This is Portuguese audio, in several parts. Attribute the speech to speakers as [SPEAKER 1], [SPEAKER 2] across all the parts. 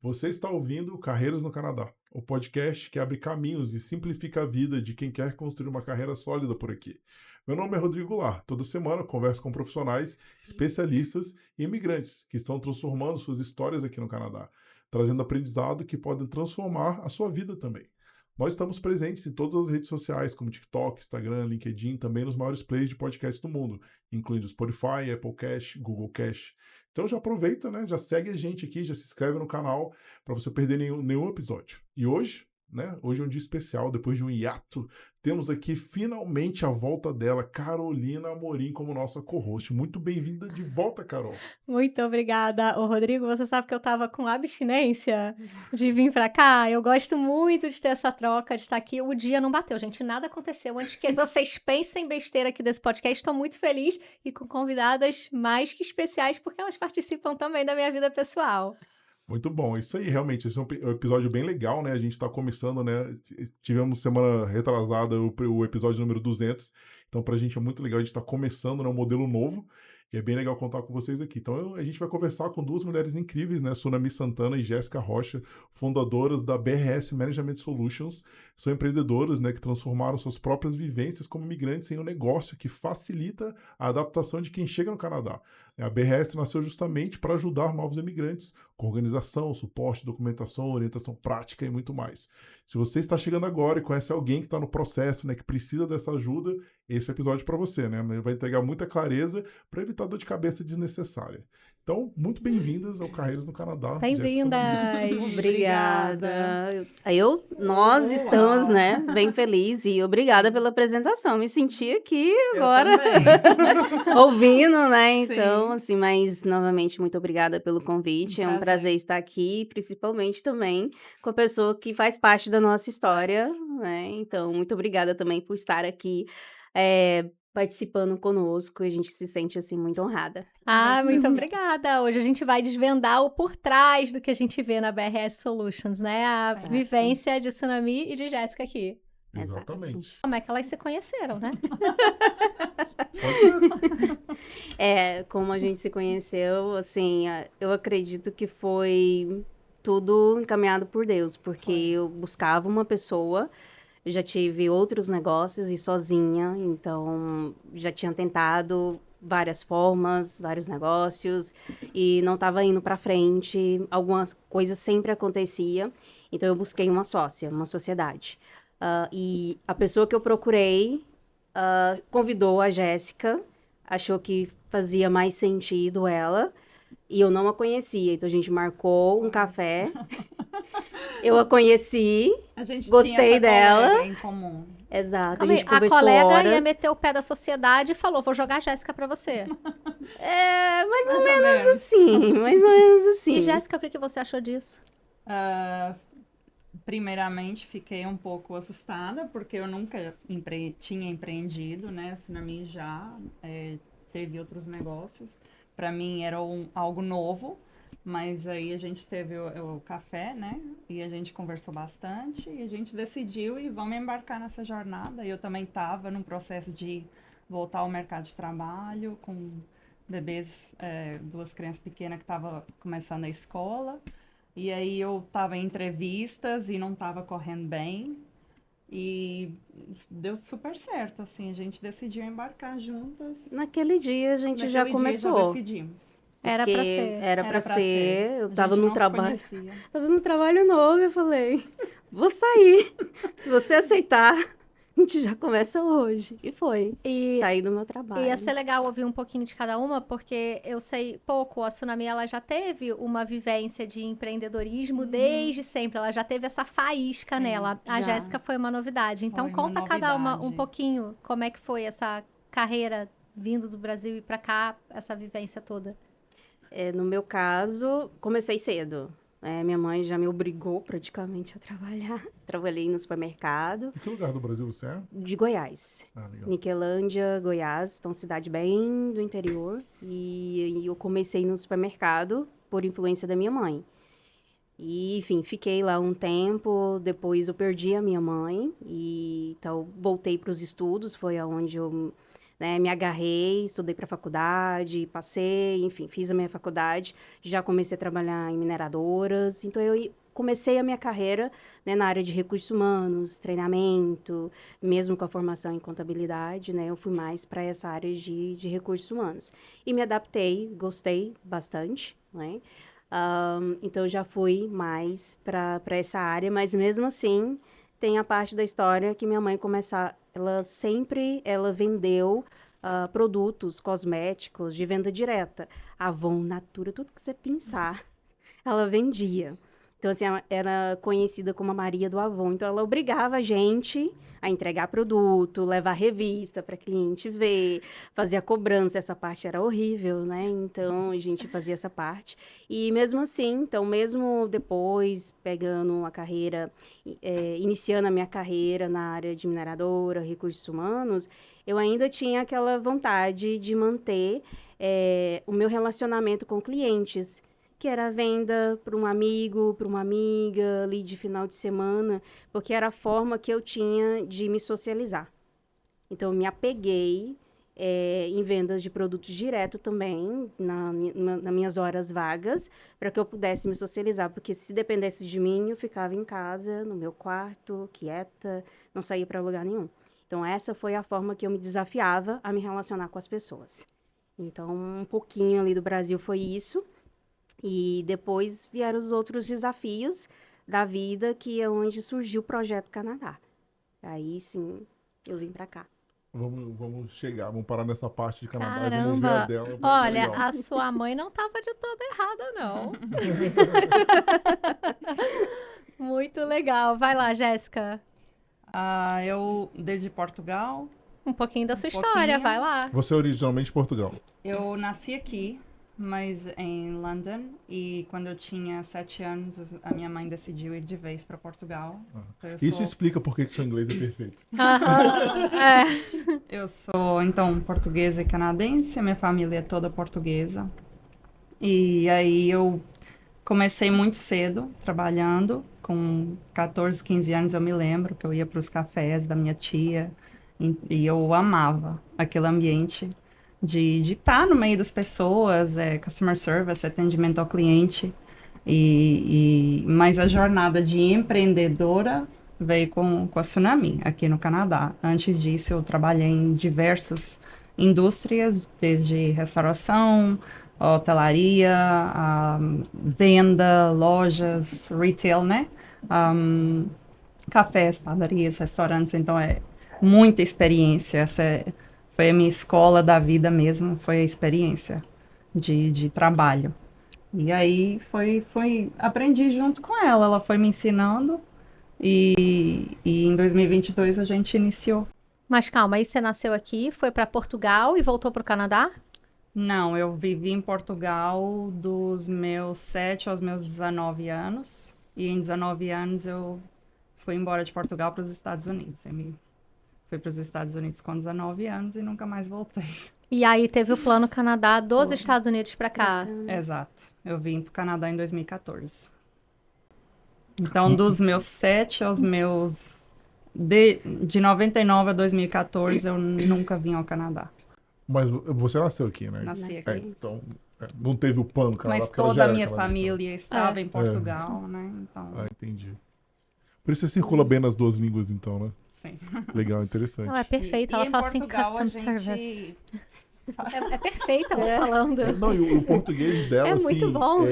[SPEAKER 1] Você está ouvindo Carreiras no Canadá, o podcast que abre caminhos e simplifica a vida de quem quer construir uma carreira sólida por aqui. Meu nome é Rodrigo Goulart. Toda semana eu converso com profissionais, especialistas e imigrantes que estão transformando suas histórias aqui no Canadá, trazendo aprendizado que podem transformar a sua vida também. Nós estamos presentes em todas as redes sociais, como TikTok, Instagram, LinkedIn, também nos maiores players de podcast do mundo, incluindo Spotify, Apple Cast, Google Cast. Então já aproveita, né? Já segue a gente aqui, já se inscreve no canal para você perder nenhum episódio. E hoje, né? Hoje é um dia especial, depois de um hiato, temos aqui finalmente a volta dela, Carolina Amorim, como nossa co-host. Muito bem-vinda de volta, Carol.
[SPEAKER 2] Muito obrigada, ô Rodrigo. Você sabe que eu estava com abstinência de vir para cá. Eu gosto muito de ter essa troca, de estar aqui. O dia não bateu, gente. Nada aconteceu. Antes que vocês pensem besteira aqui desse podcast, estou muito feliz e com convidadas mais que especiais, porque elas participam também da minha vida pessoal.
[SPEAKER 1] Muito bom, isso aí, realmente, esse é um episódio bem legal, né? A gente está começando, né? Tivemos semana retrasada o episódio número 200, então pra gente é muito legal, a gente está começando, né, um modelo novo, e é bem legal contar com vocês aqui. Então a gente vai conversar com duas mulheres incríveis, né? Sunami Santana e Jéssica Rocha, fundadoras da BRS Management Solutions, são empreendedoras, né, que transformaram suas próprias vivências como imigrantes em um negócio que facilita a adaptação de quem chega no Canadá. A BRS nasceu justamente para ajudar novos imigrantes com organização, suporte, documentação, orientação prática e muito mais. Se você está chegando agora e conhece alguém que está no processo, né, que precisa dessa ajuda, esse é o episódio para você, né? Ele vai entregar muita clareza para evitar dor de cabeça desnecessária. Então, muito bem-vindas ao Carreiras no Canadá, Jéssica Sanamorim.
[SPEAKER 2] Bem-vindas!
[SPEAKER 3] Obrigada. Nós estamos, né, bem felizes e obrigada pela apresentação. Me senti aqui agora ouvindo, né? Então, assim, mas novamente muito obrigada pelo convite. É um prazer estar aqui, principalmente também com a pessoa que faz parte da nossa história, né? Então, muito obrigada também por estar aqui participando conosco. A gente se sente assim muito honrada.
[SPEAKER 2] Muito obrigada. Hoje a gente vai desvendar o por trás do que a gente vê na BRS Solutions, né? A vivência de Sunami e de Jéssica aqui.
[SPEAKER 1] Exatamente.
[SPEAKER 2] Como é que elas se conheceram, né?
[SPEAKER 3] Como a gente se conheceu, assim, eu acredito que foi tudo encaminhado por Deus, porque eu buscava uma pessoa, eu já tive outros negócios e sozinha, então já tinha tentado várias formas, vários negócios e não estava indo para frente, algumas coisas sempre acontecia, então eu busquei uma sócia, uma sociedade. E a pessoa que eu procurei convidou a Jéssica, achou que fazia mais sentido ela, e eu não a conhecia, então a gente marcou um café, eu a conheci,
[SPEAKER 4] a gente
[SPEAKER 3] gostei
[SPEAKER 4] tinha essa
[SPEAKER 3] dela.
[SPEAKER 4] colega em comum.
[SPEAKER 3] Exato,
[SPEAKER 2] Calma
[SPEAKER 3] a
[SPEAKER 2] aí,
[SPEAKER 3] gente conversou
[SPEAKER 2] a colega
[SPEAKER 3] horas.
[SPEAKER 2] ia meter o pé da sociedade e falou, vou jogar a Jéssica pra você.
[SPEAKER 3] Mais ou menos assim, mais ou menos assim.
[SPEAKER 2] E Jéssica, o que você achou disso?
[SPEAKER 4] Primeiramente, fiquei um pouco assustada, porque eu nunca tinha empreendido, né? A Sunami já teve outros negócios. Para mim era algo novo, mas aí a gente teve o café, né? E a gente conversou bastante e a gente decidiu e vamos embarcar nessa jornada. Eu também estava num processo de voltar ao mercado de trabalho, com bebês, duas crianças pequenas que estavam começando a escola. E aí eu estava em entrevistas e não estava correndo bem. E deu super certo, assim, a gente decidiu embarcar juntas.
[SPEAKER 3] Naquele dia a gente
[SPEAKER 4] Naquele
[SPEAKER 3] já
[SPEAKER 4] dia
[SPEAKER 3] começou.
[SPEAKER 4] já decidimos.
[SPEAKER 2] Era pra ser.
[SPEAKER 3] Era pra ser. Eu tava no trabalho. Tava no trabalho novo, eu falei, vou sair. Se você aceitar, a gente já começa hoje. E foi. Saí do meu trabalho.
[SPEAKER 2] Ia ser legal ouvir um pouquinho de cada uma, porque eu sei pouco, a Sunami, ela já teve uma vivência de empreendedorismo desde sempre, ela já teve essa faísca nela. A Jéssica foi uma novidade. Então conta cada uma um pouquinho como é que foi essa carreira vindo do Brasil e pra cá, essa vivência toda.
[SPEAKER 3] No meu caso, comecei cedo. Minha mãe já me obrigou praticamente a trabalhar. Trabalhei no supermercado.
[SPEAKER 1] De que lugar do Brasil você é?
[SPEAKER 3] De Goiás.
[SPEAKER 1] Legal.
[SPEAKER 3] Niquelândia, Goiás. Então, cidade bem do interior. E eu comecei no supermercado por influência da minha mãe. E, enfim, fiquei lá um tempo. Depois eu perdi a minha mãe. E então, voltei para os estudos. Foi aonde eu né? Me agarrei, estudei para faculdade, passei, enfim, fiz a minha faculdade, já comecei a trabalhar em mineradoras, então eu comecei a minha carreira, né, na área de recursos humanos, treinamento, mesmo com a formação em contabilidade, né, eu fui mais para essa área de recursos humanos. E me adaptei, gostei bastante, né? Então, eu já fui mais para essa área, mas mesmo assim, tem a parte da história que minha mãe ela vendeu produtos cosméticos de venda direta. Avon, Natura, tudo que você pensar, ela vendia. Então, assim, ela era conhecida como a Maria do Avon. Então, ela obrigava a gente a entregar produto, levar revista para cliente ver, fazer a cobrança. Essa parte era horrível, né? Então, a gente fazia essa parte. E mesmo assim, então, mesmo depois pegando a carreira, iniciando a minha carreira na área de mineradora, recursos humanos, eu ainda tinha aquela vontade de manter o meu relacionamento com clientes, que era a venda para um amigo, para uma amiga, ali de final de semana, porque era a forma que eu tinha de me socializar. Então, eu me apeguei em vendas de produtos direto também, nas minhas horas vagas, para que eu pudesse me socializar, porque se dependesse de mim, eu ficava em casa, no meu quarto, quieta, não saía para lugar nenhum. Então, essa foi a forma que eu me desafiava a me relacionar com as pessoas. Então, um pouquinho ali do Brasil foi isso. E depois vieram os outros desafios da vida, que é onde surgiu o Projeto Canadá. Aí, sim, eu vim para cá.
[SPEAKER 1] Vamos parar nessa parte de Canadá e vamos ver a
[SPEAKER 2] Caramba!
[SPEAKER 1] dela.
[SPEAKER 2] Olha,
[SPEAKER 1] Legal.
[SPEAKER 2] a sua mãe não estava de toda errada, não. Muito legal. Vai lá, Jéssica.
[SPEAKER 4] Eu, desde Portugal,
[SPEAKER 2] Um pouquinho da
[SPEAKER 4] Um
[SPEAKER 2] sua história,
[SPEAKER 4] pouquinho.
[SPEAKER 2] vai lá.
[SPEAKER 1] Você é originalmente de Portugal.
[SPEAKER 4] eu nasci aqui, mas em London, e quando eu tinha 7 anos, a minha mãe decidiu ir de vez para Portugal. Então,
[SPEAKER 1] Isso explica por que que seu inglês é perfeito.
[SPEAKER 2] Aham, é.
[SPEAKER 4] eu sou, então, portuguesa e canadense, a minha família é toda portuguesa. E aí eu comecei muito cedo, trabalhando. Com 14, 15 anos eu me lembro que eu ia para os cafés da minha tia e eu amava aquele ambiente de estar no meio das pessoas, customer service, atendimento ao cliente. Mas a jornada de empreendedora veio com a Tsunami aqui no Canadá. Antes disso, eu trabalhei em diversas indústrias, desde restauração, hotelaria, venda, lojas, retail, né? Cafés, padarias, restaurantes. Então, é muita experiência. Foi a minha escola da vida mesmo, foi a experiência de trabalho. E aí aprendi junto com ela, ela foi me ensinando e em 2022 a gente iniciou.
[SPEAKER 2] Mas calma, aí você nasceu aqui, foi para Portugal e voltou para o Canadá?
[SPEAKER 4] Não, eu vivi em Portugal dos meus 7 aos meus 19 anos e em 19 anos eu fui embora de Portugal para os Estados Unidos. Fui para os Estados Unidos com 19 anos e nunca mais voltei.
[SPEAKER 2] E aí teve o Plano Canadá dos
[SPEAKER 4] Foi.
[SPEAKER 2] Estados Unidos para cá.
[SPEAKER 4] Exato. Eu vim para o Canadá em 2014. Então, dos meus 7 aos meus... De 99 a 2014, eu nunca vim ao Canadá.
[SPEAKER 1] Mas você nasceu aqui, né?
[SPEAKER 4] Nasci
[SPEAKER 3] Nasci.
[SPEAKER 4] aqui.
[SPEAKER 1] Então, não teve o plano Canadá,
[SPEAKER 4] Mas
[SPEAKER 1] porque ela já
[SPEAKER 4] toda a
[SPEAKER 1] era
[SPEAKER 4] minha
[SPEAKER 1] canadense, né?
[SPEAKER 4] família estava em Portugal, né? Então,
[SPEAKER 1] Entendi. Por isso você circula bem nas duas línguas, então, né?
[SPEAKER 4] sim.
[SPEAKER 1] Legal, interessante.
[SPEAKER 2] Ela é perfeita, ela
[SPEAKER 4] em
[SPEAKER 2] fala assim,
[SPEAKER 4] Portugal,
[SPEAKER 2] custom service. É perfeita ela falando.
[SPEAKER 1] Não, e o português dela,
[SPEAKER 2] É
[SPEAKER 1] assim,
[SPEAKER 2] muito bom.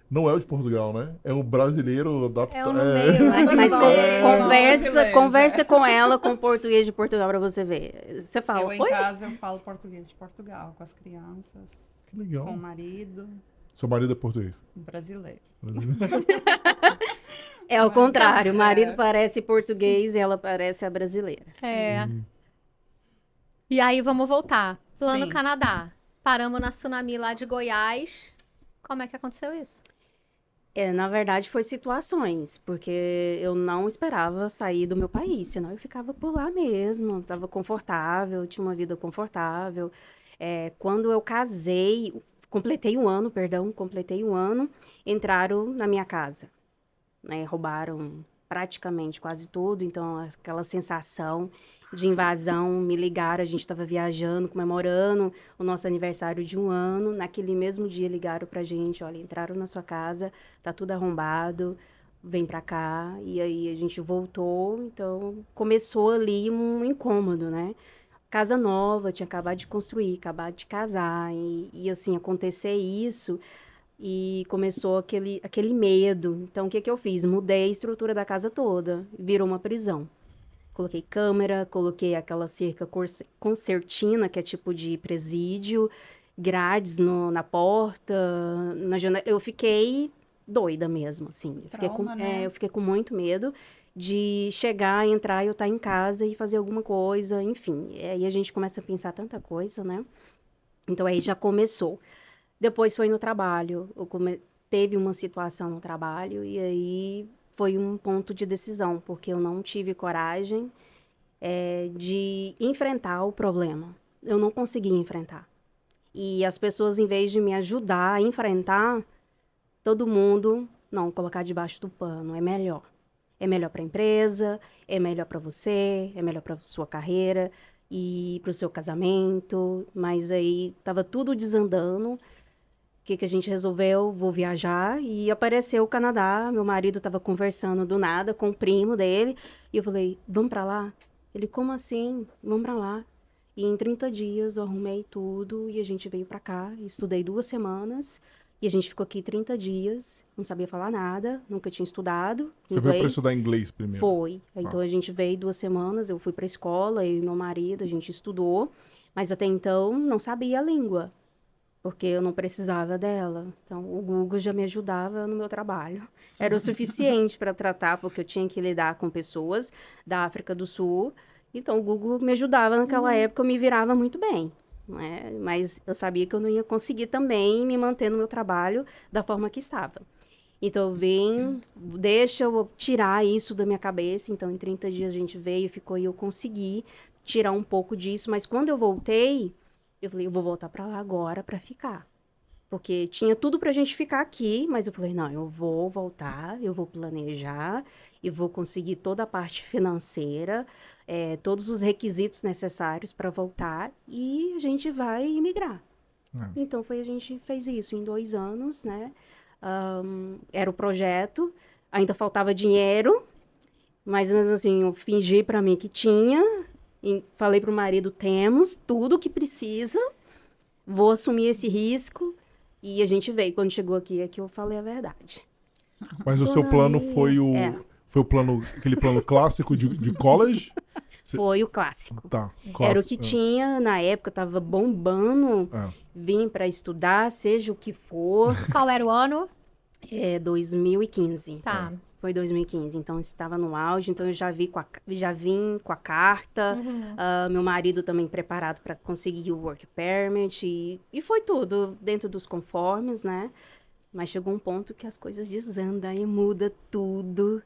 [SPEAKER 1] não é o de Portugal, né? É um brasileiro adaptado.
[SPEAKER 2] É um no meio, né?
[SPEAKER 3] Mas
[SPEAKER 4] Brasileiro,
[SPEAKER 3] conversa com ela com português de Portugal para você ver. Você fala,
[SPEAKER 4] Eu em
[SPEAKER 3] oi?
[SPEAKER 4] casa eu falo português de Portugal com as crianças,
[SPEAKER 1] Que legal.
[SPEAKER 4] com o marido
[SPEAKER 1] Seu marido é português.
[SPEAKER 4] brasileiro.
[SPEAKER 3] É o contrário, o
[SPEAKER 4] É.
[SPEAKER 3] marido parece português e ela parece a brasileira.
[SPEAKER 2] É. E aí vamos voltar. Plano
[SPEAKER 4] Sim.
[SPEAKER 2] Canadá. Paramos na Tsunami lá de Goiás. Como é que aconteceu isso?
[SPEAKER 3] Na verdade, foi situações, porque eu não esperava sair do meu país, senão eu ficava por lá mesmo, estava confortável, tinha uma vida confortável. Quando eu casei, completei um ano, entraram na minha casa, né? Roubaram praticamente quase tudo, então aquela sensação de invasão, me ligaram, a gente estava viajando, comemorando o nosso aniversário de 1 ano, naquele mesmo dia ligaram pra gente, olha, entraram na sua casa, tá tudo arrombado, vem pra cá, e aí a gente voltou, então começou ali um incômodo, né? Casa nova, tinha acabado de construir, acabado de casar, e assim, acontecer isso, e começou aquele medo. Então, o que que eu fiz? Mudei a estrutura da casa toda, virou uma prisão. Coloquei câmera, coloquei aquela cerca concertina, que é tipo de presídio, grades na porta, na janela. Eu fiquei doida mesmo, assim.
[SPEAKER 4] Trauma, né?
[SPEAKER 3] Eu fiquei com muito medo de chegar, entrar e eu estar em casa e fazer alguma coisa, enfim. Aí a gente começa a pensar tanta coisa, né? Então, aí já começou. Depois foi no trabalho. Teve uma situação no trabalho e aí foi um ponto de decisão, porque eu não tive coragem de enfrentar o problema. Eu não conseguia enfrentar. E as pessoas, em vez de me ajudar a enfrentar, todo mundo, não, colocar debaixo do pano, é melhor. É melhor para a empresa, é melhor para você, é melhor para sua carreira e para o seu casamento. Mas aí estava tudo desandando. O que a gente resolveu? Vou viajar, e apareceu o Canadá. Meu marido estava conversando do nada com o primo dele, e eu falei, vamos para lá? Ele, como assim? Vamos para lá. E em 30 dias eu arrumei tudo e a gente veio para cá. Estudei 2 semanas e a gente ficou aqui 30 dias, não sabia falar nada, nunca tinha estudado
[SPEAKER 1] Você
[SPEAKER 3] inglês.
[SPEAKER 1] veio para estudar inglês primeiro?
[SPEAKER 3] Foi. Então a gente veio 2 semanas, eu fui para a escola, eu e meu marido, a gente estudou, mas até então não sabia a língua, porque eu não precisava dela. Então, o Google já me ajudava no meu trabalho. Era o suficiente para tratar, porque eu tinha que lidar com pessoas da África do Sul. Então, o Google me ajudava naquela época, eu me virava muito bem, né? Mas eu sabia que eu não ia conseguir também me manter no meu trabalho da forma que estava. Então, deixa eu tirar isso da minha cabeça. Então, em 30 dias a gente veio, ficou, e eu consegui tirar um pouco disso. Mas quando eu voltei, eu falei, eu vou voltar para lá agora para ficar. Porque tinha tudo pra gente ficar aqui, mas eu falei, não, eu vou voltar, eu vou planejar e vou conseguir toda a parte financeira, todos os requisitos necessários para voltar, e a gente vai imigrar. Então, a gente fez isso em 2 anos, né? Era o projeto, ainda faltava dinheiro, mas mesmo assim, eu fingi para mim que tinha, e falei pro marido, temos tudo o que precisa, vou assumir esse risco, e a gente veio. Quando chegou aqui, é que eu falei a verdade.
[SPEAKER 1] Mas o seu plano foi foi o plano, aquele plano clássico de college?
[SPEAKER 3] Foi o clássico.
[SPEAKER 1] Tá, clássico.
[SPEAKER 3] Era o que tinha, na época, tava bombando, vim para estudar, seja o que for.
[SPEAKER 2] Qual era o ano?
[SPEAKER 3] 2015.
[SPEAKER 2] Tá.
[SPEAKER 3] Foi 2015, então estava no auge, então eu já vim com a carta, meu marido também preparado para conseguir o work permit, e foi tudo dentro dos conformes, né? Mas chegou um ponto que as coisas desandam e muda tudo,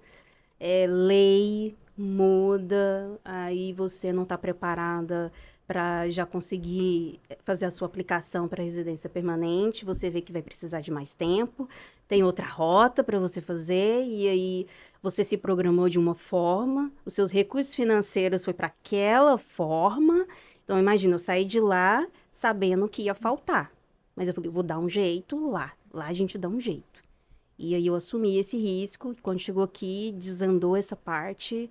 [SPEAKER 3] lei muda, aí você não está preparada para já conseguir fazer a sua aplicação para residência permanente, você vê que vai precisar de mais tempo, tem outra rota para você fazer, e aí você se programou de uma forma, os seus recursos financeiros foi para aquela forma. Então, imagina, eu saí de lá sabendo que ia faltar, mas eu falei, vou dar um jeito lá a gente dá um jeito. E aí eu assumi esse risco, quando chegou aqui, desandou essa parte,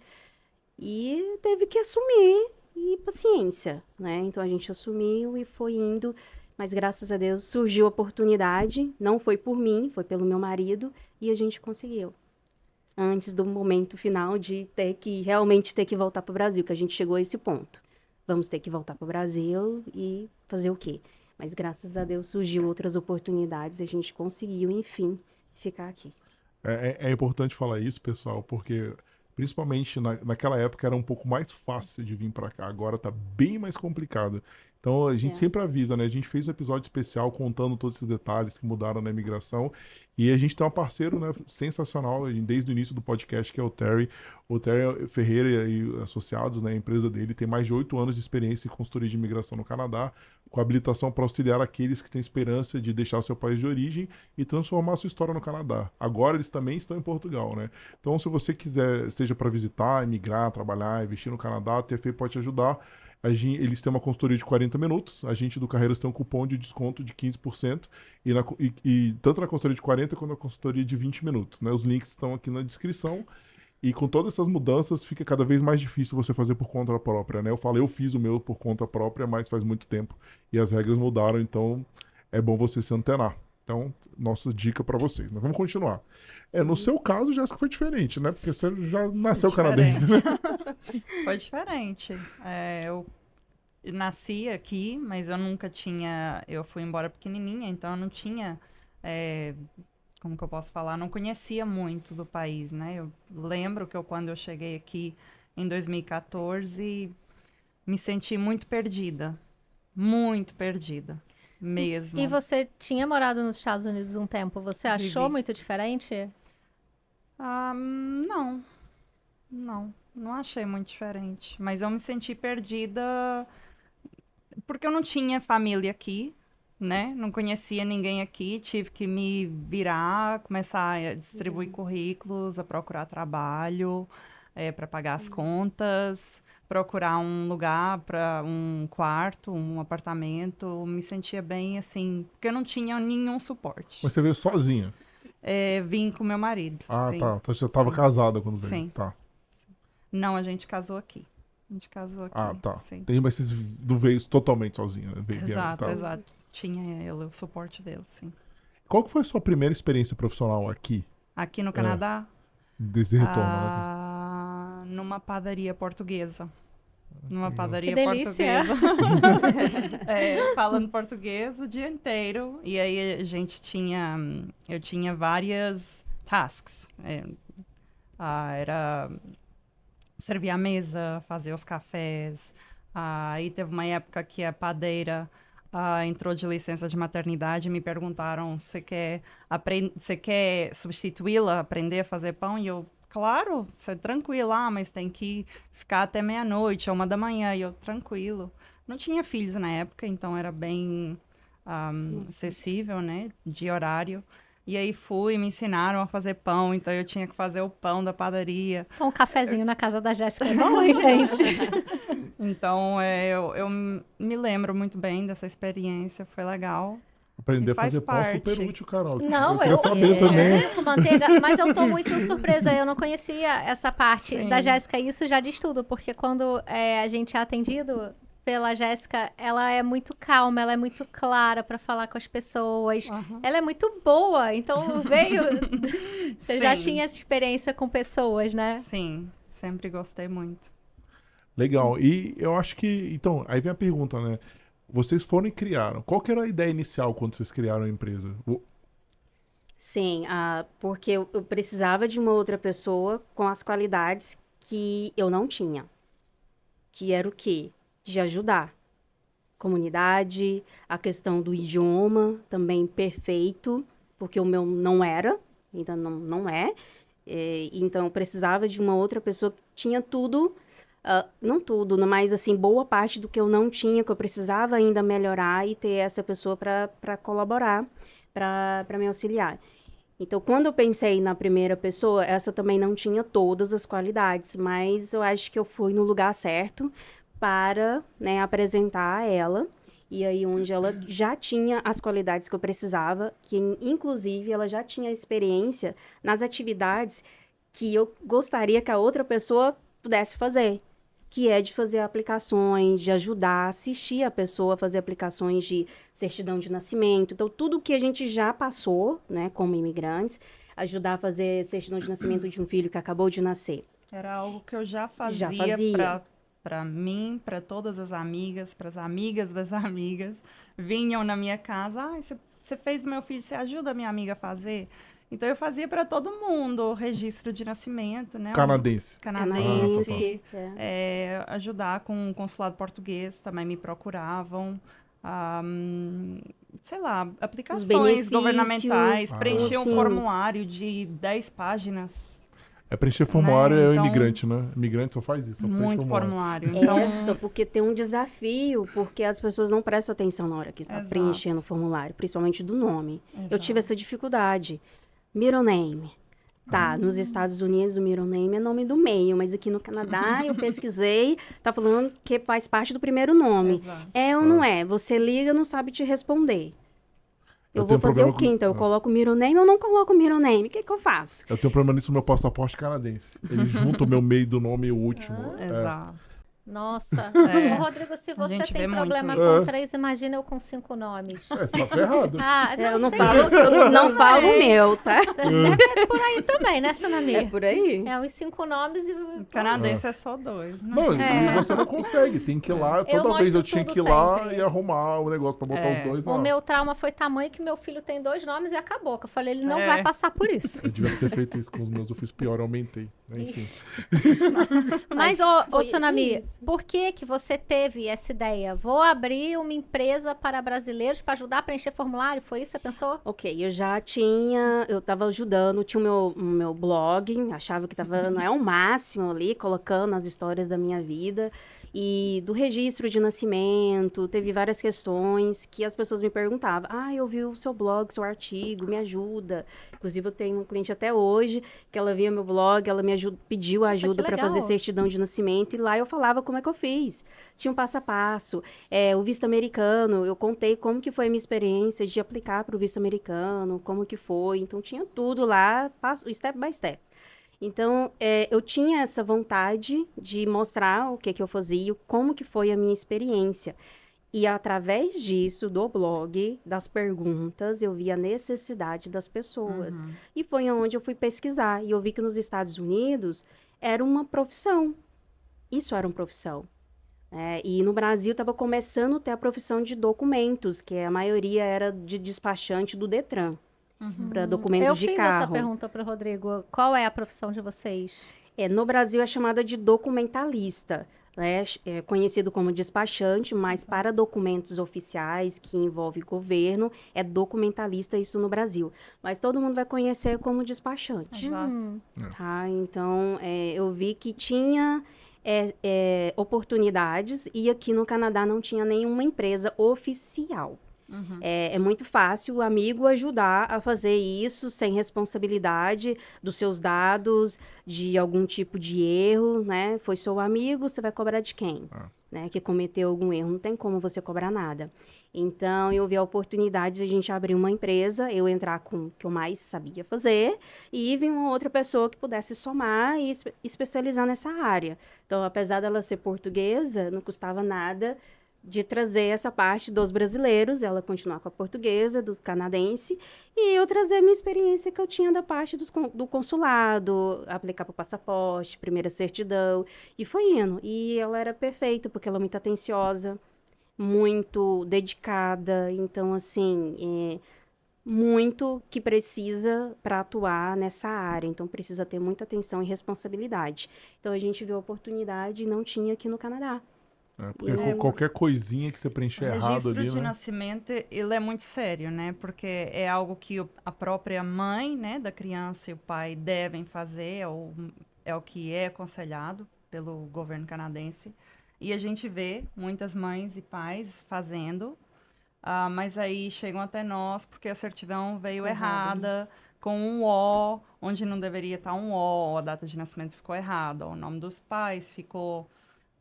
[SPEAKER 3] e teve que assumir, e paciência, né? Então, a gente assumiu e foi indo, mas graças a Deus surgiu a oportunidade, não foi por mim, foi pelo meu marido, e a gente conseguiu. Antes do momento final de realmente ter que voltar para o Brasil, que a gente chegou a esse ponto. Vamos ter que voltar para o Brasil e fazer o quê? Mas graças a Deus surgiu outras oportunidades e a gente conseguiu, enfim, ficar aqui.
[SPEAKER 1] É importante falar isso, pessoal, porque principalmente naquela época era um pouco mais fácil de vir para cá. Agora tá bem mais complicado. Então, a gente
[SPEAKER 3] É.
[SPEAKER 1] sempre avisa, né? A gente fez um episódio especial contando todos esses detalhes que mudaram na imigração. E a gente tem um parceiro, né, sensacional, desde o início do podcast, que é o Terry. O Terry Ferreira e Associados, né, a empresa dele, tem mais de 8 anos de experiência em consultoria de imigração no Canadá, com habilitação para auxiliar aqueles que têm esperança de deixar seu país de origem e transformar sua história no Canadá. Agora eles também estão em Portugal, né? Então, se você quiser, seja para visitar, emigrar, trabalhar, investir no Canadá, a TFE pode te ajudar. Eles têm uma consultoria de 40 minutos. A gente do Carreiras tem um cupom de desconto de 15%. E tanto na consultoria de 40 quanto na consultoria de 20 minutos. Né? Os links estão aqui na descrição. E com todas essas mudanças, fica cada vez mais difícil você fazer por conta própria. Né? Eu fiz o meu por conta própria, mas faz muito tempo. E as regras mudaram, então é bom você se antenar. Então, nossa dica para vocês. Mas vamos continuar. No seu caso, Jéssica, foi diferente, né? Porque você já nasceu canadense, né?
[SPEAKER 4] Foi diferente. Eu nasci aqui, mas eu nunca tinha... Eu fui embora pequenininha, então eu não tinha... como que eu posso falar? Não conhecia muito do país, né? Eu lembro que quando eu cheguei aqui em 2014, me senti muito perdida. Muito perdida. Mesmo.
[SPEAKER 2] E você tinha morado nos Estados Unidos um tempo, você achou
[SPEAKER 4] Vivi.
[SPEAKER 2] muito diferente?
[SPEAKER 4] Não. Não achei muito diferente. Mas eu me senti perdida porque eu não tinha família aqui, né? Não conhecia ninguém aqui. Tive que me virar, começar a distribuir currículos, a procurar trabalho, para pagar as contas, procurar um lugar para um quarto, um apartamento. Me sentia bem, assim, porque eu não tinha nenhum suporte.
[SPEAKER 1] Mas você veio sozinha.
[SPEAKER 4] Vim com meu marido.
[SPEAKER 1] Ah,
[SPEAKER 4] sim.
[SPEAKER 1] tá. Então você estava
[SPEAKER 4] Sim.
[SPEAKER 1] casada quando veio.
[SPEAKER 4] Sim.
[SPEAKER 1] Tá.
[SPEAKER 4] Não, a gente casou aqui.
[SPEAKER 1] Ah, tá.
[SPEAKER 4] Sim.
[SPEAKER 1] Mas vocês não veio totalmente sozinha, né?
[SPEAKER 4] Exato,
[SPEAKER 1] Tá.
[SPEAKER 4] exato. Tinha ele, o suporte dele, sim.
[SPEAKER 1] Qual que foi a sua primeira experiência profissional aqui,
[SPEAKER 4] Aqui no Canadá,
[SPEAKER 1] desse retorno? Né?
[SPEAKER 4] numa padaria portuguesa. Numa
[SPEAKER 1] legal.
[SPEAKER 4] padaria
[SPEAKER 2] Que delícia.
[SPEAKER 4] portuguesa. Falando português o dia inteiro. E aí a gente tinha... Eu tinha várias tasks. Era servir a mesa, fazer os cafés. Aí teve uma época que a padeira entrou de licença de maternidade e me perguntaram se quer substituí-la, aprender a fazer pão. E eu, claro, você é tranquila, mas tem que ficar até meia-noite, ou 1 da manhã. E eu, tranquilo. Não tinha filhos na época, então era bem acessível, né, de horário. E aí me ensinaram a fazer pão, então eu tinha que fazer o pão da padaria.
[SPEAKER 2] Um cafezinho na casa da Jéssica é bom, hein, gente?
[SPEAKER 4] Então, eu me lembro muito bem dessa experiência, foi legal.
[SPEAKER 1] Aprender
[SPEAKER 4] E
[SPEAKER 1] a
[SPEAKER 4] faz
[SPEAKER 1] fazer pão é super
[SPEAKER 4] parte.
[SPEAKER 1] útil, Carol.
[SPEAKER 2] Não,
[SPEAKER 1] eu queria saber
[SPEAKER 2] por
[SPEAKER 1] também.
[SPEAKER 2] exemplo, manteiga, mas eu tô muito surpresa, eu não conhecia essa parte
[SPEAKER 4] Sim.
[SPEAKER 2] da Jéssica, isso já diz tudo, porque quando a gente é atendido pela Jéssica, ela é muito calma, ela é muito clara para falar com as pessoas, ela é muito boa, então você já
[SPEAKER 4] Sim.
[SPEAKER 2] tinha essa experiência com pessoas, né?
[SPEAKER 4] Sim, sempre gostei muito.
[SPEAKER 1] Legal. E eu acho que... Então, aí vem a pergunta, né? Vocês foram e criaram. Qual que era a ideia inicial quando vocês criaram a empresa?
[SPEAKER 3] Sim, porque eu precisava de uma outra pessoa com as qualidades que eu não tinha. Que era o quê? De ajudar. Comunidade, a questão do idioma também perfeito, porque o meu não era, ainda não é. Então, eu precisava de uma outra pessoa que tinha tudo, não tudo, mas assim, boa parte do que eu não tinha, que eu precisava ainda melhorar e ter essa pessoa para colaborar, para me auxiliar. Então, quando eu pensei na primeira pessoa, essa também não tinha todas as qualidades, mas eu acho que eu fui no lugar certo para, né, apresentar a ela. E aí, onde ela já tinha as qualidades que eu precisava, que inclusive ela já tinha experiência nas atividades que eu gostaria que a outra pessoa pudesse fazer. Que é de fazer aplicações, de ajudar, assistir a pessoa a fazer aplicações de certidão de nascimento. Então, tudo que a gente já passou, né, como imigrantes, ajudar a fazer certidão de nascimento de um filho que acabou de nascer.
[SPEAKER 4] Era algo que eu já fazia. Para mim, para todas as amigas, para as amigas das amigas, vinham na minha casa, você fez do meu filho, você ajuda a minha amiga a fazer? Então eu fazia para todo mundo o registro de nascimento, né?
[SPEAKER 1] Canadense.
[SPEAKER 4] Canadense. Ajudar com o consulado português, também me procuravam. Sei lá, aplicações governamentais, preencher um formulário de 10 páginas.
[SPEAKER 1] Preencher formulário é o
[SPEAKER 4] Então,
[SPEAKER 1] imigrante, né? Imigrante só faz isso.
[SPEAKER 4] Muito formulário. Então,
[SPEAKER 3] Só porque tem um desafio, porque as pessoas não prestam atenção na hora que está preenchendo o formulário, principalmente do nome. Eu tive essa dificuldade. Middle name. Tá, nos Estados Unidos o middle name é nome do meio, mas aqui no Canadá eu pesquisei, tá falando que faz parte do primeiro nome.
[SPEAKER 4] Exato.
[SPEAKER 3] É ou não é? Você liga, não sabe te responder. Eu vou fazer o quê, então? Eu coloco o middle name ou não coloco o middle name? O que eu faço?
[SPEAKER 1] Eu tenho problema nisso no meu passaporte canadense. Ele junta o meu meio do nome e o último.
[SPEAKER 4] Exato.
[SPEAKER 2] Nossa. Ô, Rodrigo, se você
[SPEAKER 4] gente
[SPEAKER 2] tem
[SPEAKER 4] vê
[SPEAKER 2] problema
[SPEAKER 4] muito
[SPEAKER 2] com
[SPEAKER 1] isso.
[SPEAKER 2] 3, imagina eu com 5 nomes.
[SPEAKER 1] Você tá ferrado.
[SPEAKER 2] Não,
[SPEAKER 3] Eu não
[SPEAKER 2] sei
[SPEAKER 3] falo,
[SPEAKER 2] isso.
[SPEAKER 3] eu não falo o meu, tá?
[SPEAKER 2] É por aí também, né, Tsunami?
[SPEAKER 3] É por aí.
[SPEAKER 2] É uns 5 nomes e...
[SPEAKER 4] Canadense é só 2. Né?
[SPEAKER 1] Não, e você não consegue. Tem que ir lá.
[SPEAKER 2] Eu
[SPEAKER 1] Toda vez
[SPEAKER 2] mostro
[SPEAKER 1] eu tinha
[SPEAKER 2] tudo
[SPEAKER 1] que ir lá
[SPEAKER 2] sempre.
[SPEAKER 1] e arrumar o negócio pra botar os dois lá.
[SPEAKER 2] O meu trauma foi tamanho que meu filho tem 2 nomes e acabou. Que eu falei, ele não vai passar por isso.
[SPEAKER 1] Eu devia ter feito isso com os meus. Eu fiz pior, eu aumentei. Enfim.
[SPEAKER 2] Mas,
[SPEAKER 3] foi
[SPEAKER 2] Tsunami,
[SPEAKER 3] isso.
[SPEAKER 2] por que você teve essa ideia? Vou abrir uma empresa para brasileiros para ajudar a preencher formulário? Foi isso que você pensou?
[SPEAKER 3] Ok, eu tava ajudando, tinha o meu blog, achava que tava, não é o máximo ali, colocando as histórias da minha vida. E do registro de nascimento, teve várias questões que as pessoas me perguntavam. Eu vi o seu blog, seu artigo, me ajuda. Inclusive, eu tenho um cliente até hoje, que ela via meu blog, ela me pediu ajuda para fazer certidão de nascimento. E lá eu falava como é que eu fiz. Tinha um passo a passo. O visto americano, eu contei como que foi a minha experiência de aplicar para o visto americano, como que foi. Então, tinha tudo lá, step by step. Então, eu tinha essa vontade de mostrar o que eu fazia, como que foi a minha experiência. E através disso, do blog, das perguntas, eu vi a necessidade das pessoas. E foi onde eu fui pesquisar. E eu vi que nos Estados Unidos era uma profissão. Isso era uma profissão. E no Brasil estava começando a ter a profissão de documentos, que a maioria era de despachante do Detran. Para documentos de carro.
[SPEAKER 2] Eu fiz essa pergunta para o Rodrigo. Qual é a profissão de vocês?
[SPEAKER 3] No Brasil é chamada de documentalista, né? É conhecido como despachante, mas para documentos oficiais que envolvem governo, é documentalista isso no Brasil. Mas todo mundo vai conhecer como despachante.
[SPEAKER 4] Exato.
[SPEAKER 3] Tá? Então, eu vi que tinha oportunidades e aqui no Canadá não tinha nenhuma empresa oficial. É muito fácil o amigo ajudar a fazer isso sem responsabilidade dos seus dados, de algum tipo de erro, né? Foi seu amigo, você vai cobrar de quem? Né? Que cometeu algum erro, não tem como você cobrar nada. Então, eu vi a oportunidade de a gente abrir uma empresa, eu entrar com o que eu mais sabia fazer e vir uma outra pessoa que pudesse somar e especializar nessa área. Então, apesar dela ser portuguesa, não custava nada de trazer essa parte dos brasileiros, ela continuar com a portuguesa, dos canadenses, e eu trazer a minha experiência que eu tinha da parte do consulado, aplicar para o passaporte, primeira certidão, e foi indo. E ela era perfeita, porque ela é muito atenciosa, muito dedicada, então, assim, muito que precisa para atuar nessa área, então precisa ter muita atenção e responsabilidade. Então, a gente viu a oportunidade e não tinha aqui no Canadá.
[SPEAKER 1] Porque qualquer coisinha que você preencher errado ali,
[SPEAKER 4] O registro de
[SPEAKER 1] né?
[SPEAKER 4] nascimento, ele é muito sério, né? Porque é algo que a própria mãe, né, da criança e o pai devem fazer, ou é o que é aconselhado pelo governo canadense. E a gente vê muitas mães e pais fazendo, mas aí chegam até nós porque a certidão veio errada, com um O, onde não deveria estar um O, a data de nascimento ficou errada, o nome dos pais ficou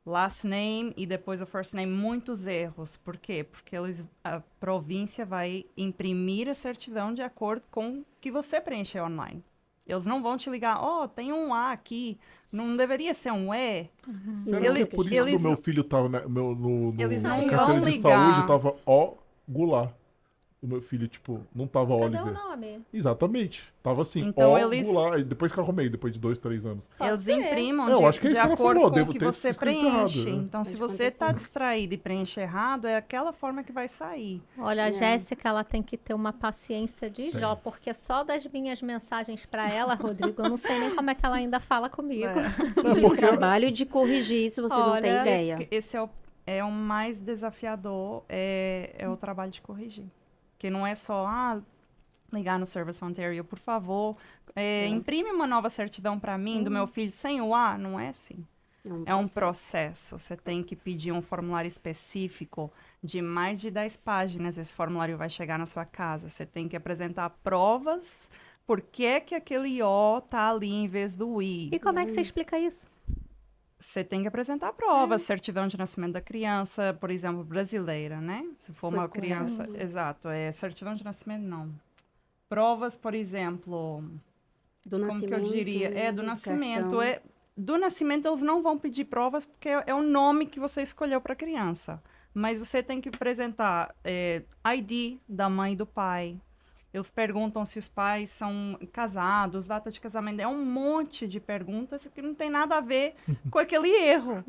[SPEAKER 4] last name e depois o first name, muitos erros. Por quê? Porque a província vai imprimir a certidão de acordo com o que você preencheu online. Eles não vão te ligar, tem um A aqui, não deveria ser um E?
[SPEAKER 1] Será que é por isso que o meu filho tava no
[SPEAKER 4] Eles não
[SPEAKER 1] carteira
[SPEAKER 4] vão
[SPEAKER 1] de
[SPEAKER 4] ligar.
[SPEAKER 1] saúde tava O Goulart? o meu filho, tipo, não tava
[SPEAKER 2] Cadê o
[SPEAKER 1] Oliver.
[SPEAKER 2] nome?
[SPEAKER 1] Exatamente. Tava assim,
[SPEAKER 4] Então,
[SPEAKER 1] ó,
[SPEAKER 4] eles-
[SPEAKER 1] Goulart. Depois que eu arrumei, depois de 2, 3 anos.
[SPEAKER 2] Pode
[SPEAKER 4] Eles
[SPEAKER 2] ser.
[SPEAKER 4] imprimam
[SPEAKER 1] Eu
[SPEAKER 4] de,
[SPEAKER 1] acho que é
[SPEAKER 4] de
[SPEAKER 1] isso que ela
[SPEAKER 4] acordo
[SPEAKER 1] falou,
[SPEAKER 4] com
[SPEAKER 1] devo
[SPEAKER 4] o que
[SPEAKER 1] ter
[SPEAKER 4] você
[SPEAKER 1] escrito errado,
[SPEAKER 4] preenche.
[SPEAKER 1] né?
[SPEAKER 4] Então, se
[SPEAKER 3] Pode
[SPEAKER 4] você tá
[SPEAKER 3] acontecer.
[SPEAKER 4] distraído e preenche errado, é aquela forma que vai sair.
[SPEAKER 2] Olha, a
[SPEAKER 3] É.
[SPEAKER 2] Jéssica, ela tem que ter uma paciência de Jó, porque só das minhas mensagens pra ela, Rodrigo, eu não sei nem como é que ela ainda fala comigo.
[SPEAKER 1] Não,
[SPEAKER 3] E o
[SPEAKER 1] porque
[SPEAKER 3] trabalho de corrigir isso, você não tem
[SPEAKER 2] Olha,
[SPEAKER 3] ideia.
[SPEAKER 4] Esse é o mais desafiador, é o trabalho de corrigir. Que não é só, ligar no Service Ontario, por favor, imprime uma nova certidão para mim, do meu filho, sem o A. Não é assim. É um processo. Você tem que pedir um formulário específico de mais de 10 páginas. Esse formulário vai chegar na sua casa. Você tem que apresentar provas por que aquele O tá ali em vez do I.
[SPEAKER 2] E como é que você explica isso?
[SPEAKER 4] Você tem que apresentar provas, certidão de nascimento da criança, por exemplo, brasileira, né? Se for
[SPEAKER 3] Foi
[SPEAKER 4] uma
[SPEAKER 3] com
[SPEAKER 4] criança, exato, certidão de nascimento não. Provas, por exemplo,
[SPEAKER 3] Do
[SPEAKER 4] como que eu
[SPEAKER 3] nascimento,
[SPEAKER 4] diria?
[SPEAKER 3] né,
[SPEAKER 4] Do
[SPEAKER 3] do
[SPEAKER 4] nascimento.
[SPEAKER 3] cartão.
[SPEAKER 4] Do nascimento eles não vão pedir provas porque é o nome que você escolheu para a criança. Mas você tem que apresentar ID da mãe e do pai. Eles perguntam se os pais são casados, data de casamento. É um monte de perguntas que não tem nada a ver com aquele erro.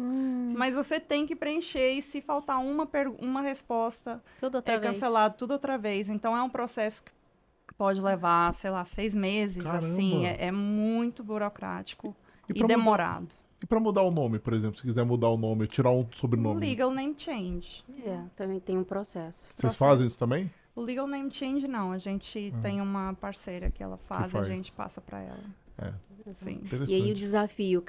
[SPEAKER 4] Mas você tem que preencher e se faltar uma resposta,
[SPEAKER 2] Tudo outra vez.
[SPEAKER 4] cancelado tudo outra vez. Então, é um processo que pode levar, sei lá, 6 meses,
[SPEAKER 1] Caramba.
[SPEAKER 4] assim. É muito burocrático
[SPEAKER 1] E
[SPEAKER 4] e
[SPEAKER 1] pra mudar-
[SPEAKER 4] demorado.
[SPEAKER 1] E pra mudar o nome, por exemplo, se quiser mudar o nome, tirar um sobrenome,
[SPEAKER 4] Legal name change.
[SPEAKER 3] Também tem um processo.
[SPEAKER 1] vocês fazem isso também?
[SPEAKER 4] O legal name change, não. A gente tem uma parceira que ela faz,
[SPEAKER 1] faz.
[SPEAKER 4] a gente passa para ela. Sim.
[SPEAKER 1] Interessante.
[SPEAKER 3] E aí o desafio,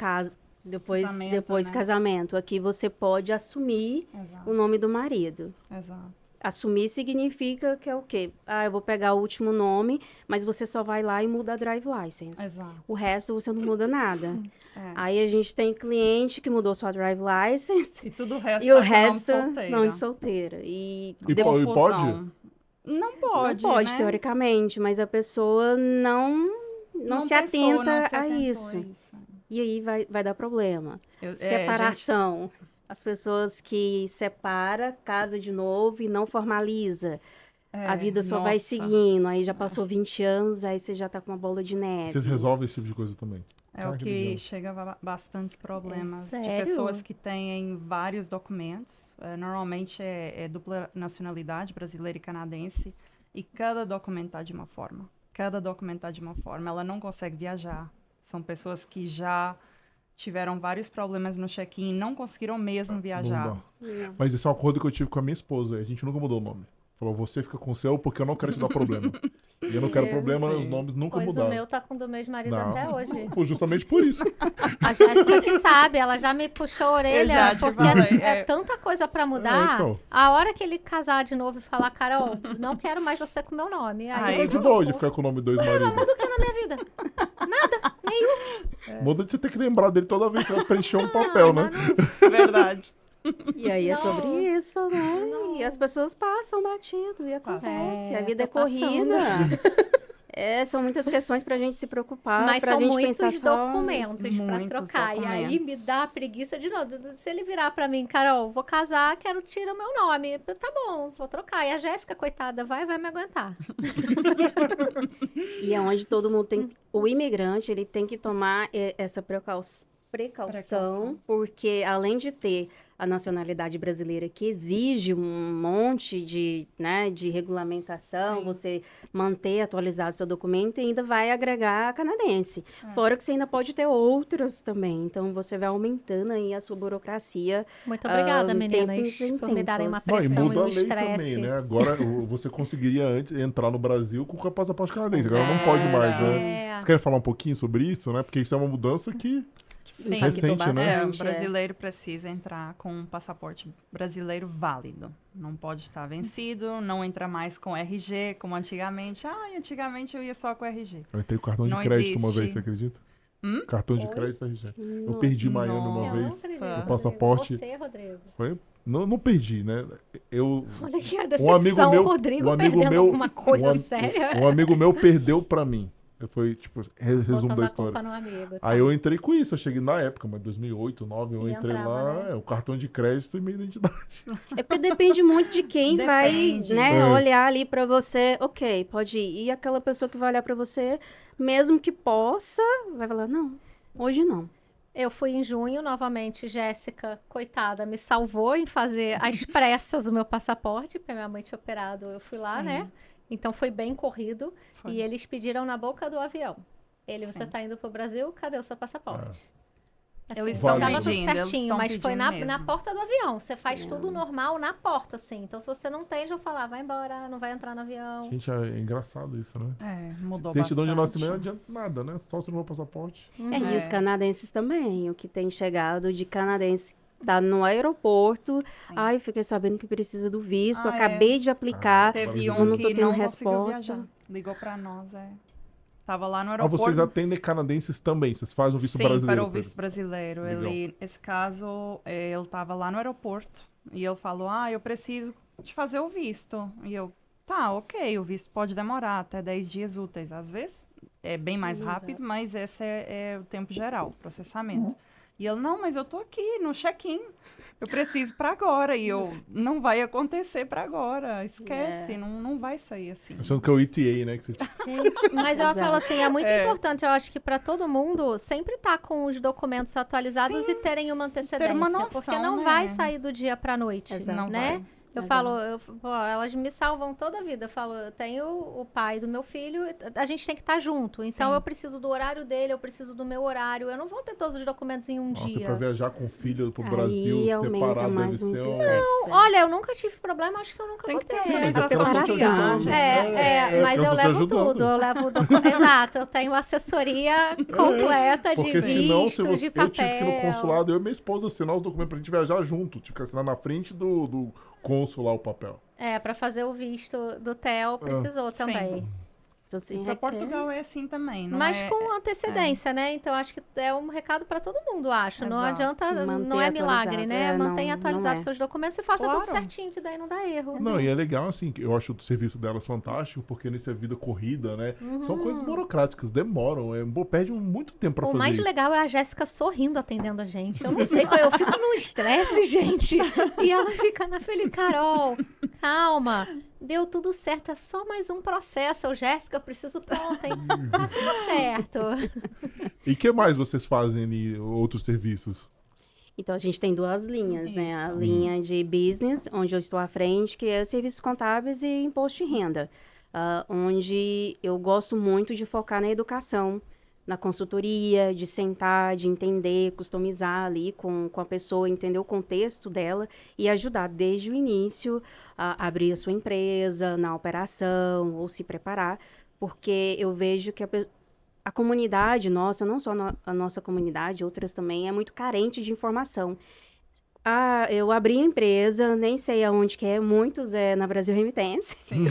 [SPEAKER 3] depois
[SPEAKER 4] Casamento, né?
[SPEAKER 3] casamento, aqui você pode assumir
[SPEAKER 4] Exato.
[SPEAKER 3] o nome do marido.
[SPEAKER 4] Exato.
[SPEAKER 3] Assumir significa que é o quê? Eu vou pegar o último nome, mas você só vai lá e muda a drive license.
[SPEAKER 4] Exato.
[SPEAKER 3] O resto você não muda nada.
[SPEAKER 4] É.
[SPEAKER 3] Aí a gente tem cliente que mudou sua drive license
[SPEAKER 4] E tudo o resto
[SPEAKER 3] e o
[SPEAKER 4] tá com nome
[SPEAKER 3] resto
[SPEAKER 4] solteira.
[SPEAKER 3] não de solteira. E
[SPEAKER 1] E
[SPEAKER 3] deu-
[SPEAKER 1] pode?
[SPEAKER 4] Confusão. Não pode,
[SPEAKER 3] não pode,
[SPEAKER 4] né?
[SPEAKER 3] teoricamente, mas a pessoa não se
[SPEAKER 4] pensou,
[SPEAKER 3] atenta
[SPEAKER 4] não se
[SPEAKER 3] a
[SPEAKER 4] atentou
[SPEAKER 3] isso. E aí vai dar problema.
[SPEAKER 4] Eu-
[SPEAKER 3] Separação. As pessoas que separa, casa de novo e não formaliza. A vida só vai
[SPEAKER 4] nossa.
[SPEAKER 3] seguindo. Aí já passou 20 anos, aí você já tá com uma bola de neve.
[SPEAKER 1] Vocês resolvem esse tipo de coisa também?
[SPEAKER 4] É o
[SPEAKER 1] que
[SPEAKER 4] que
[SPEAKER 1] legal.
[SPEAKER 4] chega a bastantes problemas de
[SPEAKER 2] sério?
[SPEAKER 4] pessoas que têm vários documentos. Normalmente é dupla nacionalidade, brasileira e canadense. E cada documento tá de uma forma. Cada documento tá de uma forma. Ela não consegue viajar. São pessoas que já tiveram vários problemas no check-in e não conseguiram mesmo viajar.
[SPEAKER 1] Não dá. Mas esse é um acordo que eu tive com a minha esposa. A gente nunca mudou o nome. Falou, você fica com o seu porque eu não quero te dar problema. E eu não quero problema,
[SPEAKER 4] sim.
[SPEAKER 1] os nomes nunca
[SPEAKER 2] Pois
[SPEAKER 1] mudaram.
[SPEAKER 2] o meu tá com o do meu ex-marido
[SPEAKER 1] Não.
[SPEAKER 2] até hoje.
[SPEAKER 1] Pô, justamente por isso.
[SPEAKER 2] A Jéssica que sabe, ela já me puxou a
[SPEAKER 4] Eu
[SPEAKER 2] orelha,
[SPEAKER 4] já te
[SPEAKER 2] porque
[SPEAKER 4] falei,
[SPEAKER 2] é tanta coisa pra mudar.
[SPEAKER 1] então.
[SPEAKER 2] A hora que ele casar de novo e falar, Carol, não quero mais você com meu nome. Aí
[SPEAKER 4] Aí
[SPEAKER 2] eu
[SPEAKER 1] É de
[SPEAKER 2] vou-
[SPEAKER 1] boa de ficar com o nome do ex-marido.
[SPEAKER 2] Muda o que na minha vida? Nada, nem uso.
[SPEAKER 1] Muda de você ter que lembrar dele toda vez que você vai preencher um papel, né?
[SPEAKER 4] Verdade.
[SPEAKER 3] E aí é
[SPEAKER 2] Não.
[SPEAKER 3] sobre isso, né?
[SPEAKER 2] Não.
[SPEAKER 3] E as pessoas passam batido e acontece.
[SPEAKER 2] É,
[SPEAKER 3] a vida é
[SPEAKER 2] tá passando.
[SPEAKER 3] corrida. São muitas questões pra gente se preocupar,
[SPEAKER 2] Mas
[SPEAKER 3] pra
[SPEAKER 2] são
[SPEAKER 3] gente
[SPEAKER 2] muitos
[SPEAKER 3] pensar só...
[SPEAKER 2] documentos pra
[SPEAKER 4] Muitos
[SPEAKER 2] trocar. E aí me
[SPEAKER 4] documentos.
[SPEAKER 2] dá preguiça de novo. Se ele virar pra mim, Carol, vou casar, quero tirar o meu nome. Tá bom, vou trocar. E a Jéssica, coitada, vai me aguentar.
[SPEAKER 3] E é onde todo mundo tem... O imigrante, ele tem que tomar essa precaução,
[SPEAKER 4] Precaução.
[SPEAKER 3] porque além de ter a nacionalidade brasileira, que exige um monte de regulamentação,
[SPEAKER 4] Sim.
[SPEAKER 3] você manter atualizado seu documento, e ainda vai agregar a canadense. Fora que você ainda pode ter outras também. Então, você vai aumentando aí a sua burocracia.
[SPEAKER 2] Muito obrigada, meninas,
[SPEAKER 3] tempos em
[SPEAKER 2] por me darem uma
[SPEAKER 3] tempos.
[SPEAKER 1] Não, e
[SPEAKER 2] pressão e
[SPEAKER 1] muda a
[SPEAKER 2] um
[SPEAKER 1] lei
[SPEAKER 2] estresse.
[SPEAKER 1] também, né? Agora você conseguiria antes entrar no Brasil com o passaporte canadense. Agora não
[SPEAKER 4] Era.
[SPEAKER 1] pode mais, né?
[SPEAKER 2] É.
[SPEAKER 1] Vocês querem falar um pouquinho sobre isso, né? Porque isso é uma mudança que...
[SPEAKER 4] Sim.
[SPEAKER 1] Recente, né?
[SPEAKER 4] O brasileiro precisa entrar com um passaporte brasileiro válido. Não pode estar vencido, não entra mais com RG, como antigamente. Antigamente eu ia só com RG.
[SPEAKER 1] Eu entrei com cartão de
[SPEAKER 4] Não
[SPEAKER 1] crédito uma
[SPEAKER 4] existe.
[SPEAKER 1] vez, você acredita? Cartão de
[SPEAKER 2] Oi?
[SPEAKER 1] crédito, RG. Eu
[SPEAKER 3] Nossa.
[SPEAKER 1] perdi Miami uma
[SPEAKER 4] Nossa.
[SPEAKER 2] Eu não
[SPEAKER 1] vez.
[SPEAKER 2] acredito,
[SPEAKER 4] O
[SPEAKER 2] Rodrigo.
[SPEAKER 1] passaporte-
[SPEAKER 2] Você, Rodrigo.
[SPEAKER 1] Foi? Não perdi, né? Eu...
[SPEAKER 2] Olha que a
[SPEAKER 1] Um amigo
[SPEAKER 2] decepção,
[SPEAKER 1] meu-
[SPEAKER 2] o Rodrigo
[SPEAKER 1] um amigo
[SPEAKER 2] perdendo
[SPEAKER 1] meu-
[SPEAKER 2] alguma coisa
[SPEAKER 1] um am-
[SPEAKER 2] séria.
[SPEAKER 1] Um amigo meu perdeu pra mim. Foi, tipo, resumo
[SPEAKER 2] Botando
[SPEAKER 1] da
[SPEAKER 2] a culpa
[SPEAKER 1] história.
[SPEAKER 2] no amigo.
[SPEAKER 1] Aí eu entrei com isso, eu cheguei na época, mas 2008, 2009, eu
[SPEAKER 2] E
[SPEAKER 1] entrei
[SPEAKER 2] entrava,
[SPEAKER 1] lá,
[SPEAKER 2] né?
[SPEAKER 1] o cartão de crédito e minha identidade.
[SPEAKER 3] É porque depende muito de quem vai,
[SPEAKER 4] Depende.
[SPEAKER 3] né,
[SPEAKER 1] É.
[SPEAKER 3] olhar ali pra você. Ok, pode ir. E aquela pessoa que vai olhar pra você, mesmo que possa, vai falar, não, hoje não.
[SPEAKER 2] Eu fui em junho, novamente, Jéssica, coitada, me salvou em fazer às pressas o meu passaporte, porque minha mãe tinha operado, eu fui lá,
[SPEAKER 4] Sim.
[SPEAKER 2] né? Então foi bem corrido.
[SPEAKER 4] Foi.
[SPEAKER 2] E eles pediram na boca do avião. Você
[SPEAKER 4] Sim.
[SPEAKER 2] tá indo pro Brasil, cadê o seu passaporte? Assim,
[SPEAKER 4] Eles
[SPEAKER 1] estão
[SPEAKER 2] tava tudo
[SPEAKER 4] pedindo, eles
[SPEAKER 2] certinho,
[SPEAKER 4] estão
[SPEAKER 2] mas foi
[SPEAKER 4] pedindo
[SPEAKER 2] na
[SPEAKER 4] mesmo.
[SPEAKER 2] porta do avião. Você faz tudo normal na porta, assim. Então, se você não tem, já falar, vai embora, não vai entrar no avião.
[SPEAKER 1] Gente, é engraçado isso, né?
[SPEAKER 4] Mudou
[SPEAKER 1] Certidão de
[SPEAKER 4] bastante.
[SPEAKER 1] nascimento não adianta nada, né? Só se não for passaporte.
[SPEAKER 3] E os
[SPEAKER 4] É.
[SPEAKER 3] canadenses também, o que tem chegado de canadense tá no aeroporto.
[SPEAKER 4] Sim.
[SPEAKER 3] Ai, fiquei sabendo que precisa do visto,
[SPEAKER 4] Ah,
[SPEAKER 3] acabei de aplicar.
[SPEAKER 4] Teve
[SPEAKER 1] Eu
[SPEAKER 3] não
[SPEAKER 4] um
[SPEAKER 3] tô
[SPEAKER 4] que
[SPEAKER 3] tendo
[SPEAKER 4] não conseguiu
[SPEAKER 3] resposta.
[SPEAKER 4] viajar. Ligou pra nós, Tava lá no
[SPEAKER 1] Ah,
[SPEAKER 4] aeroporto.
[SPEAKER 1] vocês atendem canadenses também, vocês fazem o visto
[SPEAKER 4] Sim,
[SPEAKER 1] brasileiro.
[SPEAKER 4] para o
[SPEAKER 1] pra
[SPEAKER 4] visto
[SPEAKER 1] eles.
[SPEAKER 4] brasileiro.
[SPEAKER 1] Legal.
[SPEAKER 4] Esse caso, ele estava lá no aeroporto e ele falou, eu preciso de fazer o visto. E eu, tá, ok, o visto pode demorar até 10 dias úteis. Às vezes é bem mais rápido, mas esse é o tempo geral, processamento. E ele, não, mas eu tô aqui no check-in. Eu preciso para agora. E eu, não vai acontecer para agora. Esquece, não vai sair assim.
[SPEAKER 1] Achando que é o ETA, né? Que você...
[SPEAKER 2] Mas eu
[SPEAKER 3] Exato.
[SPEAKER 2] falo assim, é muito importante, eu acho que para todo mundo sempre tá com os documentos atualizados e terem uma antecedência,
[SPEAKER 4] noção,
[SPEAKER 2] porque não
[SPEAKER 4] né?
[SPEAKER 2] vai sair do dia para noite,
[SPEAKER 3] Exato.
[SPEAKER 4] Não
[SPEAKER 2] né?
[SPEAKER 4] vai.
[SPEAKER 2] Eu falo, pô, elas me salvam toda a vida. Eu falo, eu tenho o pai do meu filho, a gente tem que estar junto. Então
[SPEAKER 4] Sim.
[SPEAKER 2] eu preciso do horário dele, eu preciso do meu horário. Eu não vou ter todos os documentos em um
[SPEAKER 1] Nossa,
[SPEAKER 2] dia.
[SPEAKER 1] pra viajar com o filho pro
[SPEAKER 3] Aí
[SPEAKER 1] Brasil
[SPEAKER 3] aumenta
[SPEAKER 1] separado deve
[SPEAKER 3] mais uns
[SPEAKER 1] ser um...
[SPEAKER 3] steps.
[SPEAKER 2] Olha, eu nunca tive problema, acho que eu nunca
[SPEAKER 4] Tem
[SPEAKER 2] vou
[SPEAKER 4] que
[SPEAKER 2] ter.
[SPEAKER 4] ter
[SPEAKER 1] Mas
[SPEAKER 4] essa
[SPEAKER 1] é porque elas estão te
[SPEAKER 3] separação.
[SPEAKER 1] ajudando.
[SPEAKER 2] Mas
[SPEAKER 1] porque
[SPEAKER 2] eu
[SPEAKER 1] elas estão te
[SPEAKER 2] levo
[SPEAKER 1] ajudando.
[SPEAKER 2] tudo. Eu levo Exato, eu tenho assessoria completa de
[SPEAKER 1] Porque senão, se
[SPEAKER 2] visto,
[SPEAKER 1] você...
[SPEAKER 2] de
[SPEAKER 1] eu
[SPEAKER 2] papel.
[SPEAKER 1] tive que ir no consulado, eu e minha esposa assinar os documentos pra gente viajar junto. Tive que assinar na frente do cônsul lá o papel.
[SPEAKER 2] Pra fazer o visto do TEL precisou
[SPEAKER 4] Sim.
[SPEAKER 2] também.
[SPEAKER 3] Então, assim,
[SPEAKER 4] Para
[SPEAKER 3] requer-
[SPEAKER 4] Portugal é assim também. Não
[SPEAKER 2] Mas
[SPEAKER 4] é...
[SPEAKER 2] com antecedência, né? Então acho que é um recado para todo mundo, acho. Não
[SPEAKER 4] Exato.
[SPEAKER 2] adianta,
[SPEAKER 3] Manter
[SPEAKER 2] não é milagre,
[SPEAKER 3] atualizado.
[SPEAKER 2] né? Mantenha
[SPEAKER 3] Não
[SPEAKER 2] atualizados
[SPEAKER 3] é.
[SPEAKER 2] seus documentos e faça tudo
[SPEAKER 4] Claro.
[SPEAKER 2] certinho, que daí não dá erro.
[SPEAKER 1] Não, e é legal, assim, que eu acho o serviço delas fantástico, porque nessa vida corrida, né? São coisas burocráticas, demoram, perde muito tempo pra
[SPEAKER 2] O
[SPEAKER 1] fazer
[SPEAKER 2] mais
[SPEAKER 1] isso.
[SPEAKER 2] legal é a Jéssica sorrindo atendendo a gente. Eu não sei, eu fico num estresse, gente. E ela fica na feliz. Carol, calma. Deu tudo certo, é só mais um processo. Eu, Jéssica, eu preciso pronto, hein? Tá tudo certo.
[SPEAKER 1] E o que mais vocês fazem em outros serviços?
[SPEAKER 3] Então, a gente tem duas linhas, né? A
[SPEAKER 4] Isso.
[SPEAKER 3] linha de business, onde eu estou à frente, que é serviços contábeis e imposto de renda. Onde eu gosto muito de focar na educação, na consultoria, de sentar, de entender, customizar ali com a pessoa, entender o contexto dela e ajudar desde o início a abrir a sua empresa, na operação, ou se preparar, porque eu vejo que a comunidade nossa, não só a nossa comunidade, outras também, é muito carente de informação. Eu abri a empresa, nem sei aonde que é, muitos é na Brasil Remitência.
[SPEAKER 4] Sim.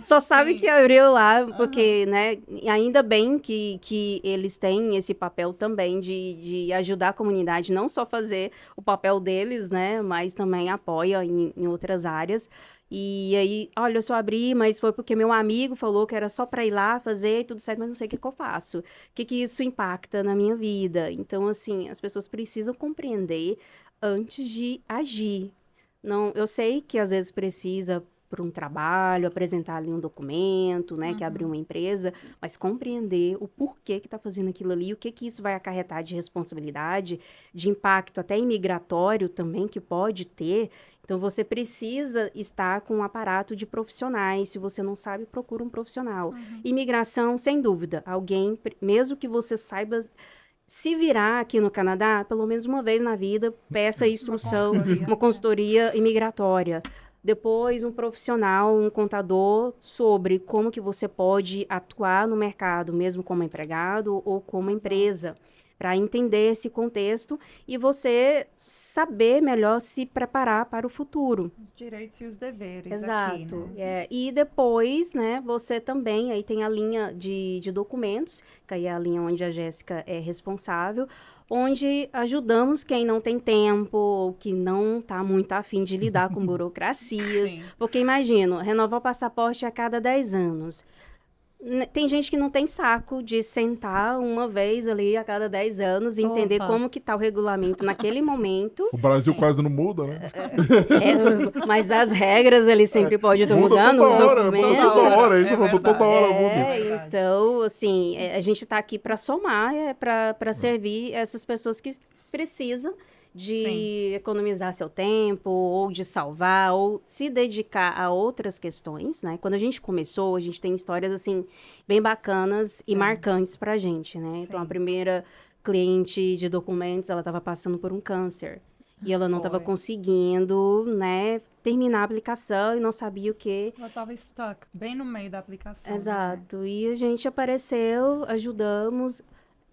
[SPEAKER 3] Só sabe
[SPEAKER 4] Sim.
[SPEAKER 3] que abriu lá, porque, né, ainda bem que eles têm esse papel também de ajudar a comunidade, não só fazer o papel deles, né, mas também apoia em outras áreas. E aí, olha, eu só abri, mas foi porque meu amigo falou que era só para ir lá fazer e tudo certo, mas não sei o que eu faço. O que isso impacta na minha vida? Então, assim, as pessoas precisam compreender antes de agir. Não, eu sei que às vezes precisa para um trabalho, apresentar ali um documento, né, que abrir uma empresa, mas compreender o porquê que está fazendo aquilo ali, o que isso vai acarretar de responsabilidade, de impacto até imigratório também que pode ter. Então, você precisa estar com um aparato de profissionais. Se você não sabe, procura um profissional. Imigração, sem dúvida. Alguém, mesmo que você saiba se virar aqui no Canadá, pelo menos uma vez na vida, peça instrução, uma consultoria imigratória. Depois, um profissional, um contador, sobre como que você pode atuar no mercado, mesmo como empregado ou como empresa, para entender esse contexto e você saber melhor se preparar para o futuro.
[SPEAKER 4] Os direitos e os deveres
[SPEAKER 3] Exato.
[SPEAKER 4] aqui, né?
[SPEAKER 3] E depois, né, você também, aí tem a linha de documentos, que aí é a linha onde a Jéssica é responsável, onde ajudamos quem não tem tempo, ou que não está muito afim de lidar com burocracias.
[SPEAKER 4] Sim.
[SPEAKER 3] Porque imagino, renovar o passaporte a cada 10 anos. Tem gente que não tem saco de sentar uma vez ali a cada 10 anos e entender
[SPEAKER 2] Opa.
[SPEAKER 3] como que tá o regulamento naquele momento.
[SPEAKER 1] O Brasil quase não muda, né?
[SPEAKER 3] Mas as regras ali sempre podem estar mudando, os
[SPEAKER 1] muda
[SPEAKER 3] documentos.
[SPEAKER 1] toda hora, isso,
[SPEAKER 4] É
[SPEAKER 1] toda hora muda.
[SPEAKER 4] verdade.
[SPEAKER 3] Então, assim, a gente está aqui para somar, para servir essas pessoas que precisam de
[SPEAKER 4] Sim.
[SPEAKER 3] economizar seu tempo, ou de salvar, ou se dedicar a outras questões, né? Quando a gente começou, a gente tem histórias, assim, bem bacanas e marcantes pra gente, né? Então, a
[SPEAKER 4] Sim.
[SPEAKER 3] primeira cliente de documentos, ela estava passando por um câncer. E ela não estava
[SPEAKER 4] Foi.
[SPEAKER 3] conseguindo, né, terminar a aplicação e não sabia o que.
[SPEAKER 4] Ela tava stuck, bem no meio da aplicação.
[SPEAKER 3] Exato. E a gente apareceu, ajudamos.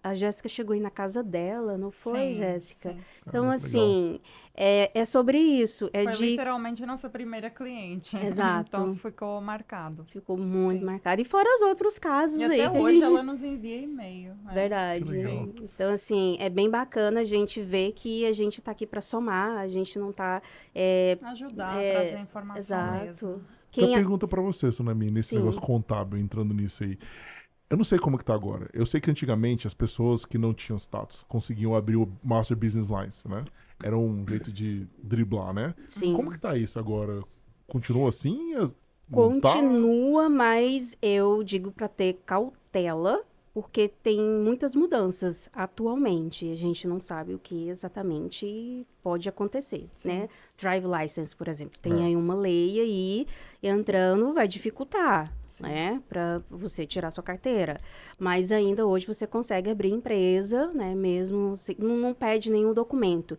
[SPEAKER 3] A Jéssica chegou aí na casa dela, não foi,
[SPEAKER 4] Sim,
[SPEAKER 3] Jéssica?
[SPEAKER 4] sim.
[SPEAKER 3] Então,
[SPEAKER 1] Caramba,
[SPEAKER 3] assim, é sobre isso. É
[SPEAKER 4] Foi
[SPEAKER 3] de...
[SPEAKER 4] literalmente a nossa primeira cliente.
[SPEAKER 3] Exato.
[SPEAKER 4] Então ficou marcado.
[SPEAKER 3] Ficou muito
[SPEAKER 4] Sim.
[SPEAKER 3] marcado. E fora os outros casos
[SPEAKER 4] E
[SPEAKER 3] aí
[SPEAKER 4] até
[SPEAKER 3] que a
[SPEAKER 4] hoje
[SPEAKER 3] gente...
[SPEAKER 4] ela nos envia e-mail.
[SPEAKER 3] Verdade.
[SPEAKER 1] Que legal.
[SPEAKER 3] Então, assim, é bem bacana a gente ver que a gente tá aqui para somar, a gente não tá...
[SPEAKER 4] Ajudar a trazer informação
[SPEAKER 3] Exato.
[SPEAKER 4] mesmo.
[SPEAKER 1] Uma
[SPEAKER 3] Quem
[SPEAKER 1] pergunta pra você, Tsunami, nesse
[SPEAKER 3] Sim.
[SPEAKER 1] negócio contábil, entrando nisso aí. Eu não sei como que tá agora. Eu sei que antigamente as pessoas que não tinham status conseguiam abrir o Master Business Lines, né? Era um jeito de driblar, né?
[SPEAKER 3] Sim.
[SPEAKER 1] Como que tá isso agora? Continua assim? Não tá?
[SPEAKER 3] Continua, mas eu digo para ter cautela, porque tem muitas mudanças atualmente. A gente não sabe o que exatamente pode acontecer, né? Drive license, por exemplo, tem aí uma lei aí entrando, vai dificultar, né? Para você tirar sua carteira. Mas ainda hoje você consegue abrir empresa, né? Mesmo não pede nenhum documento.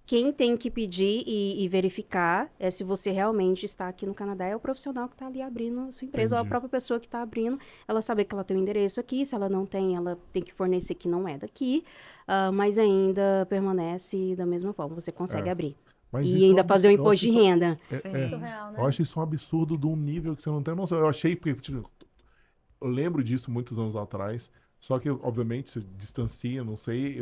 [SPEAKER 3] Quem tem que pedir e verificar é se você realmente está aqui no Canadá, é o profissional que está ali abrindo a sua empresa, ou a
[SPEAKER 1] Entendi.
[SPEAKER 3] própria pessoa que está abrindo, ela saber que ela tem o endereço aqui, se ela não tem, ela tem que fornecer que não é daqui, mas ainda permanece da mesma forma, você consegue abrir.
[SPEAKER 1] Mas
[SPEAKER 3] E
[SPEAKER 1] isso
[SPEAKER 3] ainda
[SPEAKER 1] é um
[SPEAKER 3] fazer o
[SPEAKER 1] absurdo. Eu
[SPEAKER 3] imposto de
[SPEAKER 1] acho isso-
[SPEAKER 3] renda.
[SPEAKER 4] Sim.
[SPEAKER 2] Surreal, né?
[SPEAKER 1] Eu acho isso um absurdo de um nível que você não tem noção. Eu achei, porque, tipo, eu lembro disso muitos anos atrás, só que, obviamente, se distancia, não sei,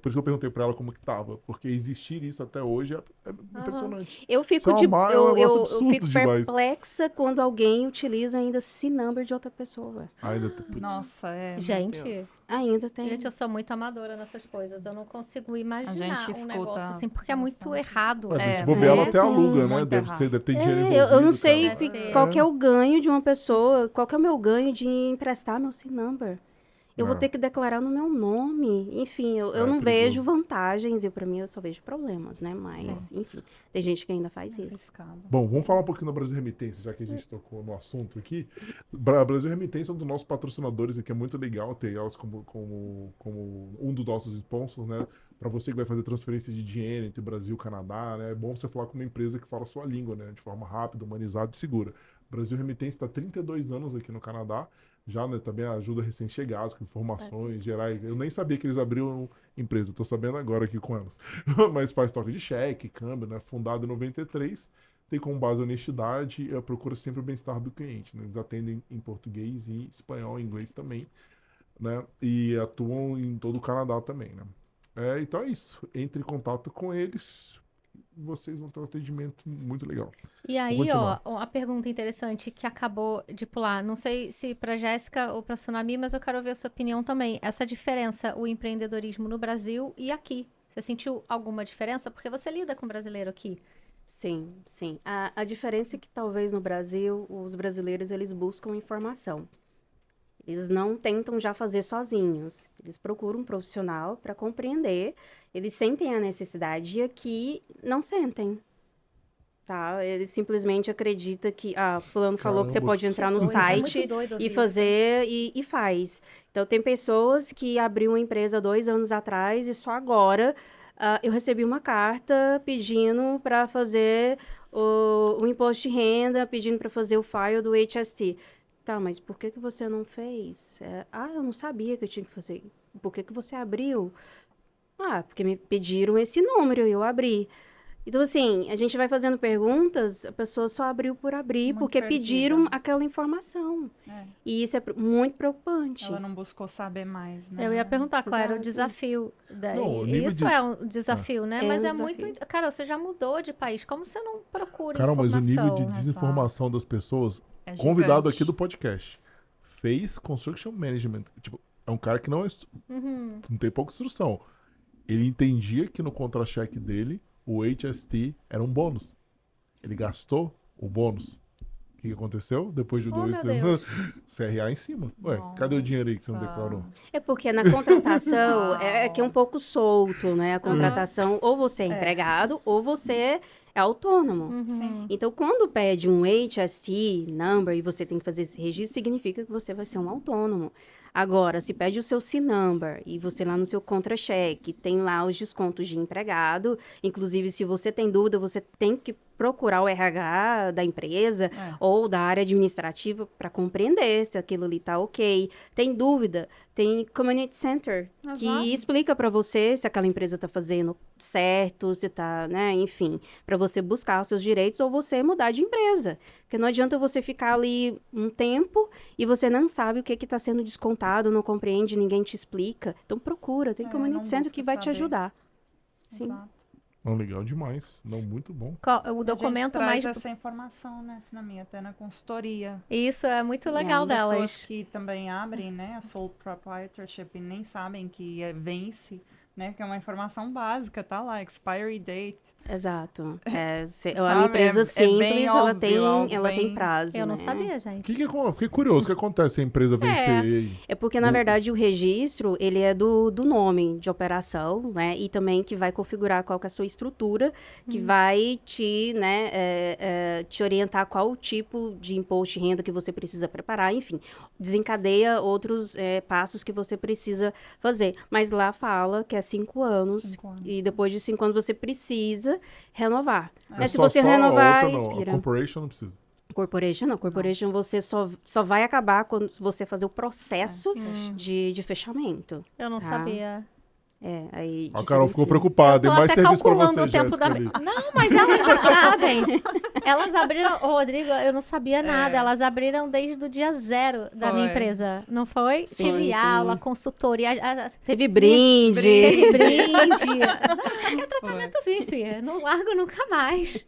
[SPEAKER 1] por isso que eu perguntei pra ela como que tava, porque existir isso até hoje é impressionante.
[SPEAKER 3] Eu fico,
[SPEAKER 1] Isso é um negócio
[SPEAKER 3] eu
[SPEAKER 1] absurdo
[SPEAKER 3] fico
[SPEAKER 1] demais.
[SPEAKER 3] perplexa quando alguém utiliza ainda C-number de outra pessoa.
[SPEAKER 1] Ainda, putz,
[SPEAKER 4] Nossa, meu
[SPEAKER 2] Gente,
[SPEAKER 4] Deus.
[SPEAKER 3] Ainda tem.
[SPEAKER 2] Gente, eu sou muito amadora nessas coisas. Eu não consigo imaginar
[SPEAKER 4] gente
[SPEAKER 2] um
[SPEAKER 4] escuta
[SPEAKER 2] negócio assim, porque é muito
[SPEAKER 4] bastante.
[SPEAKER 2] errado.
[SPEAKER 1] se bobear, ela até
[SPEAKER 3] tem.
[SPEAKER 1] aluga, né?
[SPEAKER 4] Muito
[SPEAKER 1] Deve
[SPEAKER 4] errado.
[SPEAKER 1] ter dinheiro envolvido.
[SPEAKER 3] Eu não sei
[SPEAKER 2] Deve ter.
[SPEAKER 3] qual que é o ganho de uma pessoa, qual que é o meu ganho de emprestar meu C-number. Eu vou
[SPEAKER 1] É.
[SPEAKER 3] ter que declarar no meu nome. Enfim, eu não
[SPEAKER 1] perigoso.
[SPEAKER 3] vejo vantagens, e para mim eu só vejo problemas, né? Mas, enfim, tem gente que ainda faz isso.
[SPEAKER 4] Arriscado.
[SPEAKER 1] Bom, vamos falar um pouquinho da Brasil Remitência, já que a gente tocou no assunto aqui. Brasil Remitência é um dos nossos patrocinadores aqui, é muito legal ter elas como um dos nossos sponsors, né? Para você que vai fazer transferência de dinheiro entre Brasil e Canadá, né? É bom você falar com uma empresa que fala a sua língua, né? De forma rápida, humanizada e segura. Brasil Remitência está há 32 anos aqui no Canadá, já, né, também ajuda recém-chegados com informações gerais. Eu nem sabia que eles abriam empresa, estou sabendo agora aqui com elas. Mas faz troca de cheque, câmbio, né? Fundado em 93, tem como base a honestidade e procura sempre o bem-estar do cliente, né? Eles atendem em português e espanhol e inglês também, né? E atuam em todo o Canadá também, né? Então é isso. Entre em contato com eles, vocês vão ter um atendimento muito legal.
[SPEAKER 2] E aí,
[SPEAKER 1] continuar.
[SPEAKER 2] ó, uma pergunta interessante que acabou de pular. Não sei se para Jéssica ou para Tsunami, mas eu quero ver a sua opinião também. Essa diferença, o empreendedorismo no Brasil e aqui. Você sentiu alguma diferença? Porque você lida com brasileiro aqui.
[SPEAKER 3] Sim, sim. A diferença é que talvez no Brasil, os brasileiros, eles buscam informação. Eles não tentam já fazer sozinhos. Eles procuram um profissional para compreender. Eles sentem a necessidade e aqui não sentem. Tá? Eles simplesmente acreditam que... fulano falou que você
[SPEAKER 1] Caramba.
[SPEAKER 3] pode entrar no
[SPEAKER 2] Doido, é muito
[SPEAKER 3] site
[SPEAKER 2] doido ouvir
[SPEAKER 3] e
[SPEAKER 2] isso.
[SPEAKER 3] fazer e faz. Então, tem pessoas que abriu uma empresa 2 anos atrás e só agora eu recebi uma carta pedindo para fazer o imposto de renda, pedindo para fazer o file do HST. Tá, mas por que você não fez? Eu não sabia que eu tinha que fazer. Por que você abriu? Porque me pediram esse número e eu abri. Então, assim, a gente vai fazendo perguntas, a pessoa só abriu por abrir,
[SPEAKER 4] Muito
[SPEAKER 3] porque
[SPEAKER 4] perdida.
[SPEAKER 3] pediram aquela informação.
[SPEAKER 4] É.
[SPEAKER 3] E isso é muito preocupante.
[SPEAKER 4] Ela não buscou saber mais, né?
[SPEAKER 2] Eu ia perguntar qual era o
[SPEAKER 3] Exato.
[SPEAKER 2] desafio.
[SPEAKER 1] Não, o nível
[SPEAKER 2] Isso
[SPEAKER 1] de-
[SPEAKER 2] é um desafio, né?
[SPEAKER 3] É um
[SPEAKER 2] Mas é
[SPEAKER 3] desafio.
[SPEAKER 2] muito... Cara, você já mudou de país. Como você não procura
[SPEAKER 1] Cara, mas o
[SPEAKER 2] informação?
[SPEAKER 1] nível de desinformação das pessoas,
[SPEAKER 4] É
[SPEAKER 1] convidado
[SPEAKER 4] gigante.
[SPEAKER 1] aqui do podcast. fez Construction Management. Tipo, é um cara que não,
[SPEAKER 2] Uhum.
[SPEAKER 1] não tem pouca instrução. Ele entendia que no contra-cheque dele, o HST era um bônus. Ele gastou o bônus. O que aconteceu? Depois de
[SPEAKER 2] Oh,
[SPEAKER 1] 2,
[SPEAKER 2] meu
[SPEAKER 1] 3
[SPEAKER 2] Deus.
[SPEAKER 1] anos, CRA em cima. Ué, cadê o dinheiro aí que você não
[SPEAKER 4] Nossa.
[SPEAKER 1] declarou?
[SPEAKER 3] É porque na contratação é que é um pouco solto, né? A contratação, ou você é empregado, ou você é autônomo.
[SPEAKER 2] Uhum.
[SPEAKER 4] Sim.
[SPEAKER 3] Então, quando pede um HST number e você tem que fazer esse registro, significa que você vai ser um autônomo. Agora, se pede o seu C-number e você lá no seu contra-cheque tem lá os descontos de empregado, inclusive se você tem dúvida, você tem que procurar o RH da empresa ou da área administrativa para compreender se aquilo ali tá ok. Tem dúvida, tem Community Center, que
[SPEAKER 4] Exato.
[SPEAKER 3] explica para você se aquela empresa tá fazendo certo, se tá, né, enfim, para você buscar os seus direitos ou você mudar de empresa. Porque não adianta você ficar ali um tempo e você não sabe o que está sendo descontado, não compreende, ninguém te explica. Então procura, tem
[SPEAKER 4] não
[SPEAKER 3] Community Center
[SPEAKER 4] busca
[SPEAKER 3] que vai te
[SPEAKER 4] saber.
[SPEAKER 3] ajudar. Sim.
[SPEAKER 4] Exato.
[SPEAKER 1] Não, legal demais. Não, muito bom.
[SPEAKER 2] O documento
[SPEAKER 4] a gente
[SPEAKER 2] mais.
[SPEAKER 4] traz essa informação, né, Sinami, até na consultoria.
[SPEAKER 2] Isso é muito legal
[SPEAKER 4] Tem pessoas
[SPEAKER 2] delas.
[SPEAKER 4] que também abrem, né, a sole proprietorship e nem sabem que vence, né, que é uma informação básica, tá lá, expiry date.
[SPEAKER 3] Exato. É
[SPEAKER 4] Sabe,
[SPEAKER 3] uma empresa
[SPEAKER 4] é
[SPEAKER 3] simples,
[SPEAKER 4] bem
[SPEAKER 3] ela
[SPEAKER 4] óbvio,
[SPEAKER 3] tem,
[SPEAKER 4] algo
[SPEAKER 3] ela tem
[SPEAKER 4] bem-
[SPEAKER 3] prazo,
[SPEAKER 2] Eu não
[SPEAKER 3] né?
[SPEAKER 2] sabia, gente.
[SPEAKER 1] Fiquei curioso. O que acontece se a empresa vencer aí?
[SPEAKER 3] É porque, na verdade, o registro, ele é do nome de operação, né? E também que vai configurar qual que é a sua estrutura, que vai te, né, te orientar qual o tipo de imposto de renda que você precisa preparar, enfim. Desencadeia outros passos que você precisa fazer. Mas lá fala que é 5 anos.
[SPEAKER 4] 5 anos.
[SPEAKER 3] E depois de 5 anos você precisa renovar. Mas se
[SPEAKER 1] Só-
[SPEAKER 3] você
[SPEAKER 1] só a
[SPEAKER 3] renovar,
[SPEAKER 1] outra não.
[SPEAKER 3] expira.
[SPEAKER 1] A corporation não precisa.
[SPEAKER 3] Corporation, não. Corporation você só vai acabar quando você fazer o processo de fechamento.
[SPEAKER 2] Eu não
[SPEAKER 3] Tá.
[SPEAKER 2] sabia.
[SPEAKER 3] Aí
[SPEAKER 1] A Carol ficou
[SPEAKER 3] diferencia.
[SPEAKER 1] preocupada.
[SPEAKER 2] Eu
[SPEAKER 1] Tem
[SPEAKER 2] tô
[SPEAKER 1] mais
[SPEAKER 2] até
[SPEAKER 1] serviço pra
[SPEAKER 2] calculando
[SPEAKER 1] você,
[SPEAKER 2] o tempo da.
[SPEAKER 1] Jéssica, ali.
[SPEAKER 2] Não, mas elas já sabem. Elas abriram. Ô, Rodrigo, eu não sabia nada. Elas abriram desde o dia 0 da minha
[SPEAKER 4] Foi.
[SPEAKER 2] empresa. Não foi?
[SPEAKER 3] Sim,
[SPEAKER 2] Tive
[SPEAKER 3] sim.
[SPEAKER 2] aula, consultoria.
[SPEAKER 3] Teve brinde.
[SPEAKER 2] Teve brinde. Nossa, aqui é tratamento VIP. Não largo nunca mais.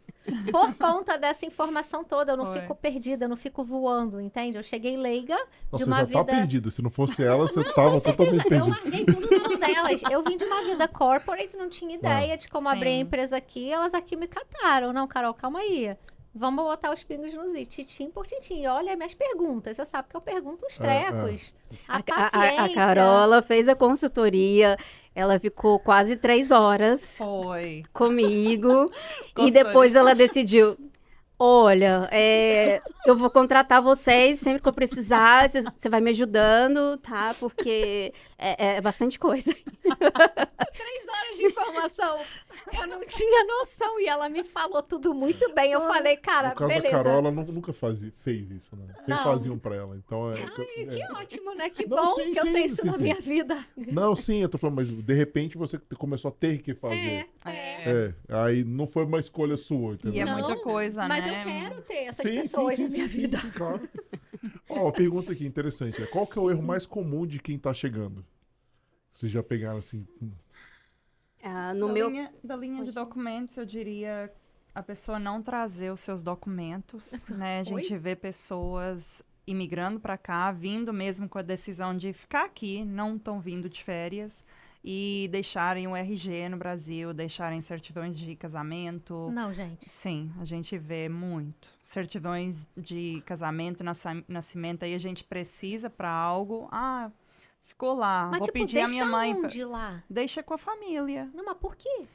[SPEAKER 2] Por conta dessa informação toda, eu não
[SPEAKER 4] Foi.
[SPEAKER 2] fico perdida, eu não fico voando, entende? Eu cheguei leiga
[SPEAKER 1] Nossa,
[SPEAKER 2] de
[SPEAKER 1] você
[SPEAKER 2] uma
[SPEAKER 1] já
[SPEAKER 2] vida.
[SPEAKER 1] tá perdida. Se não fosse ela, você
[SPEAKER 2] Com
[SPEAKER 1] tava
[SPEAKER 2] certeza,
[SPEAKER 1] totalmente
[SPEAKER 2] eu
[SPEAKER 1] perdida.
[SPEAKER 2] larguei tudo na mão delas. Eu vim de uma vida corporate, não tinha ideia de como
[SPEAKER 4] Sim.
[SPEAKER 2] abrir a empresa aqui. Elas aqui me cataram. Não, Carol, calma aí. Vamos botar os pingos nos is, titim por titim. Olha minhas perguntas. Você sabe que eu pergunto os trecos. A paciência.
[SPEAKER 3] A Carol, ela fez a consultoria, ela ficou quase 3 horas
[SPEAKER 4] Foi.
[SPEAKER 3] comigo. E
[SPEAKER 4] Consultoria.
[SPEAKER 3] depois ela decidiu... Olha, eu vou contratar vocês sempre que eu precisar, você vai me ajudando, tá? Porque é bastante coisa.
[SPEAKER 2] 3 horas de informação. Eu não tinha noção. E ela me falou tudo muito bem. Eu falei, cara,
[SPEAKER 1] No caso,
[SPEAKER 2] beleza.
[SPEAKER 1] a Carol, ela nunca fez isso, né? Sempre
[SPEAKER 2] Não.
[SPEAKER 1] faziam pra ela. Então,
[SPEAKER 2] Que ótimo, né? Que
[SPEAKER 1] Não,
[SPEAKER 2] bom
[SPEAKER 1] sim,
[SPEAKER 2] que eu
[SPEAKER 1] sim,
[SPEAKER 2] tenho isso
[SPEAKER 1] sim,
[SPEAKER 2] na
[SPEAKER 1] sim.
[SPEAKER 2] minha vida.
[SPEAKER 1] Não, sim, eu tô falando, mas de repente você começou a ter que fazer. Aí não foi uma escolha sua, entendeu?
[SPEAKER 4] E é
[SPEAKER 2] Não,
[SPEAKER 4] muita coisa,
[SPEAKER 2] Mas
[SPEAKER 4] né?
[SPEAKER 2] eu quero ter essas
[SPEAKER 1] Sim,
[SPEAKER 2] pessoas
[SPEAKER 1] sim,
[SPEAKER 2] na
[SPEAKER 1] sim,
[SPEAKER 2] minha
[SPEAKER 1] sim,
[SPEAKER 2] vida.
[SPEAKER 1] sim, claro. Ó, uma pergunta aqui interessante. Qual que é o erro mais comum de quem tá chegando? Vocês já pegaram assim...
[SPEAKER 3] No meu...
[SPEAKER 4] Da linha de documentos, eu diria a pessoa não trazer os seus documentos, né? A gente vê pessoas imigrando para cá, vindo mesmo com a decisão de ficar aqui, não estão vindo de férias e deixarem o RG no Brasil, deixarem certidões de casamento.
[SPEAKER 2] Não, gente.
[SPEAKER 4] Sim, a gente vê muito. Certidões de casamento, nascimento, aí a gente precisa para algo. Ficou lá,
[SPEAKER 2] Mas,
[SPEAKER 4] vou
[SPEAKER 2] tipo,
[SPEAKER 4] pedir a minha mãe.
[SPEAKER 2] onde lá?
[SPEAKER 4] Deixa com a família.
[SPEAKER 2] Não, mas por quê?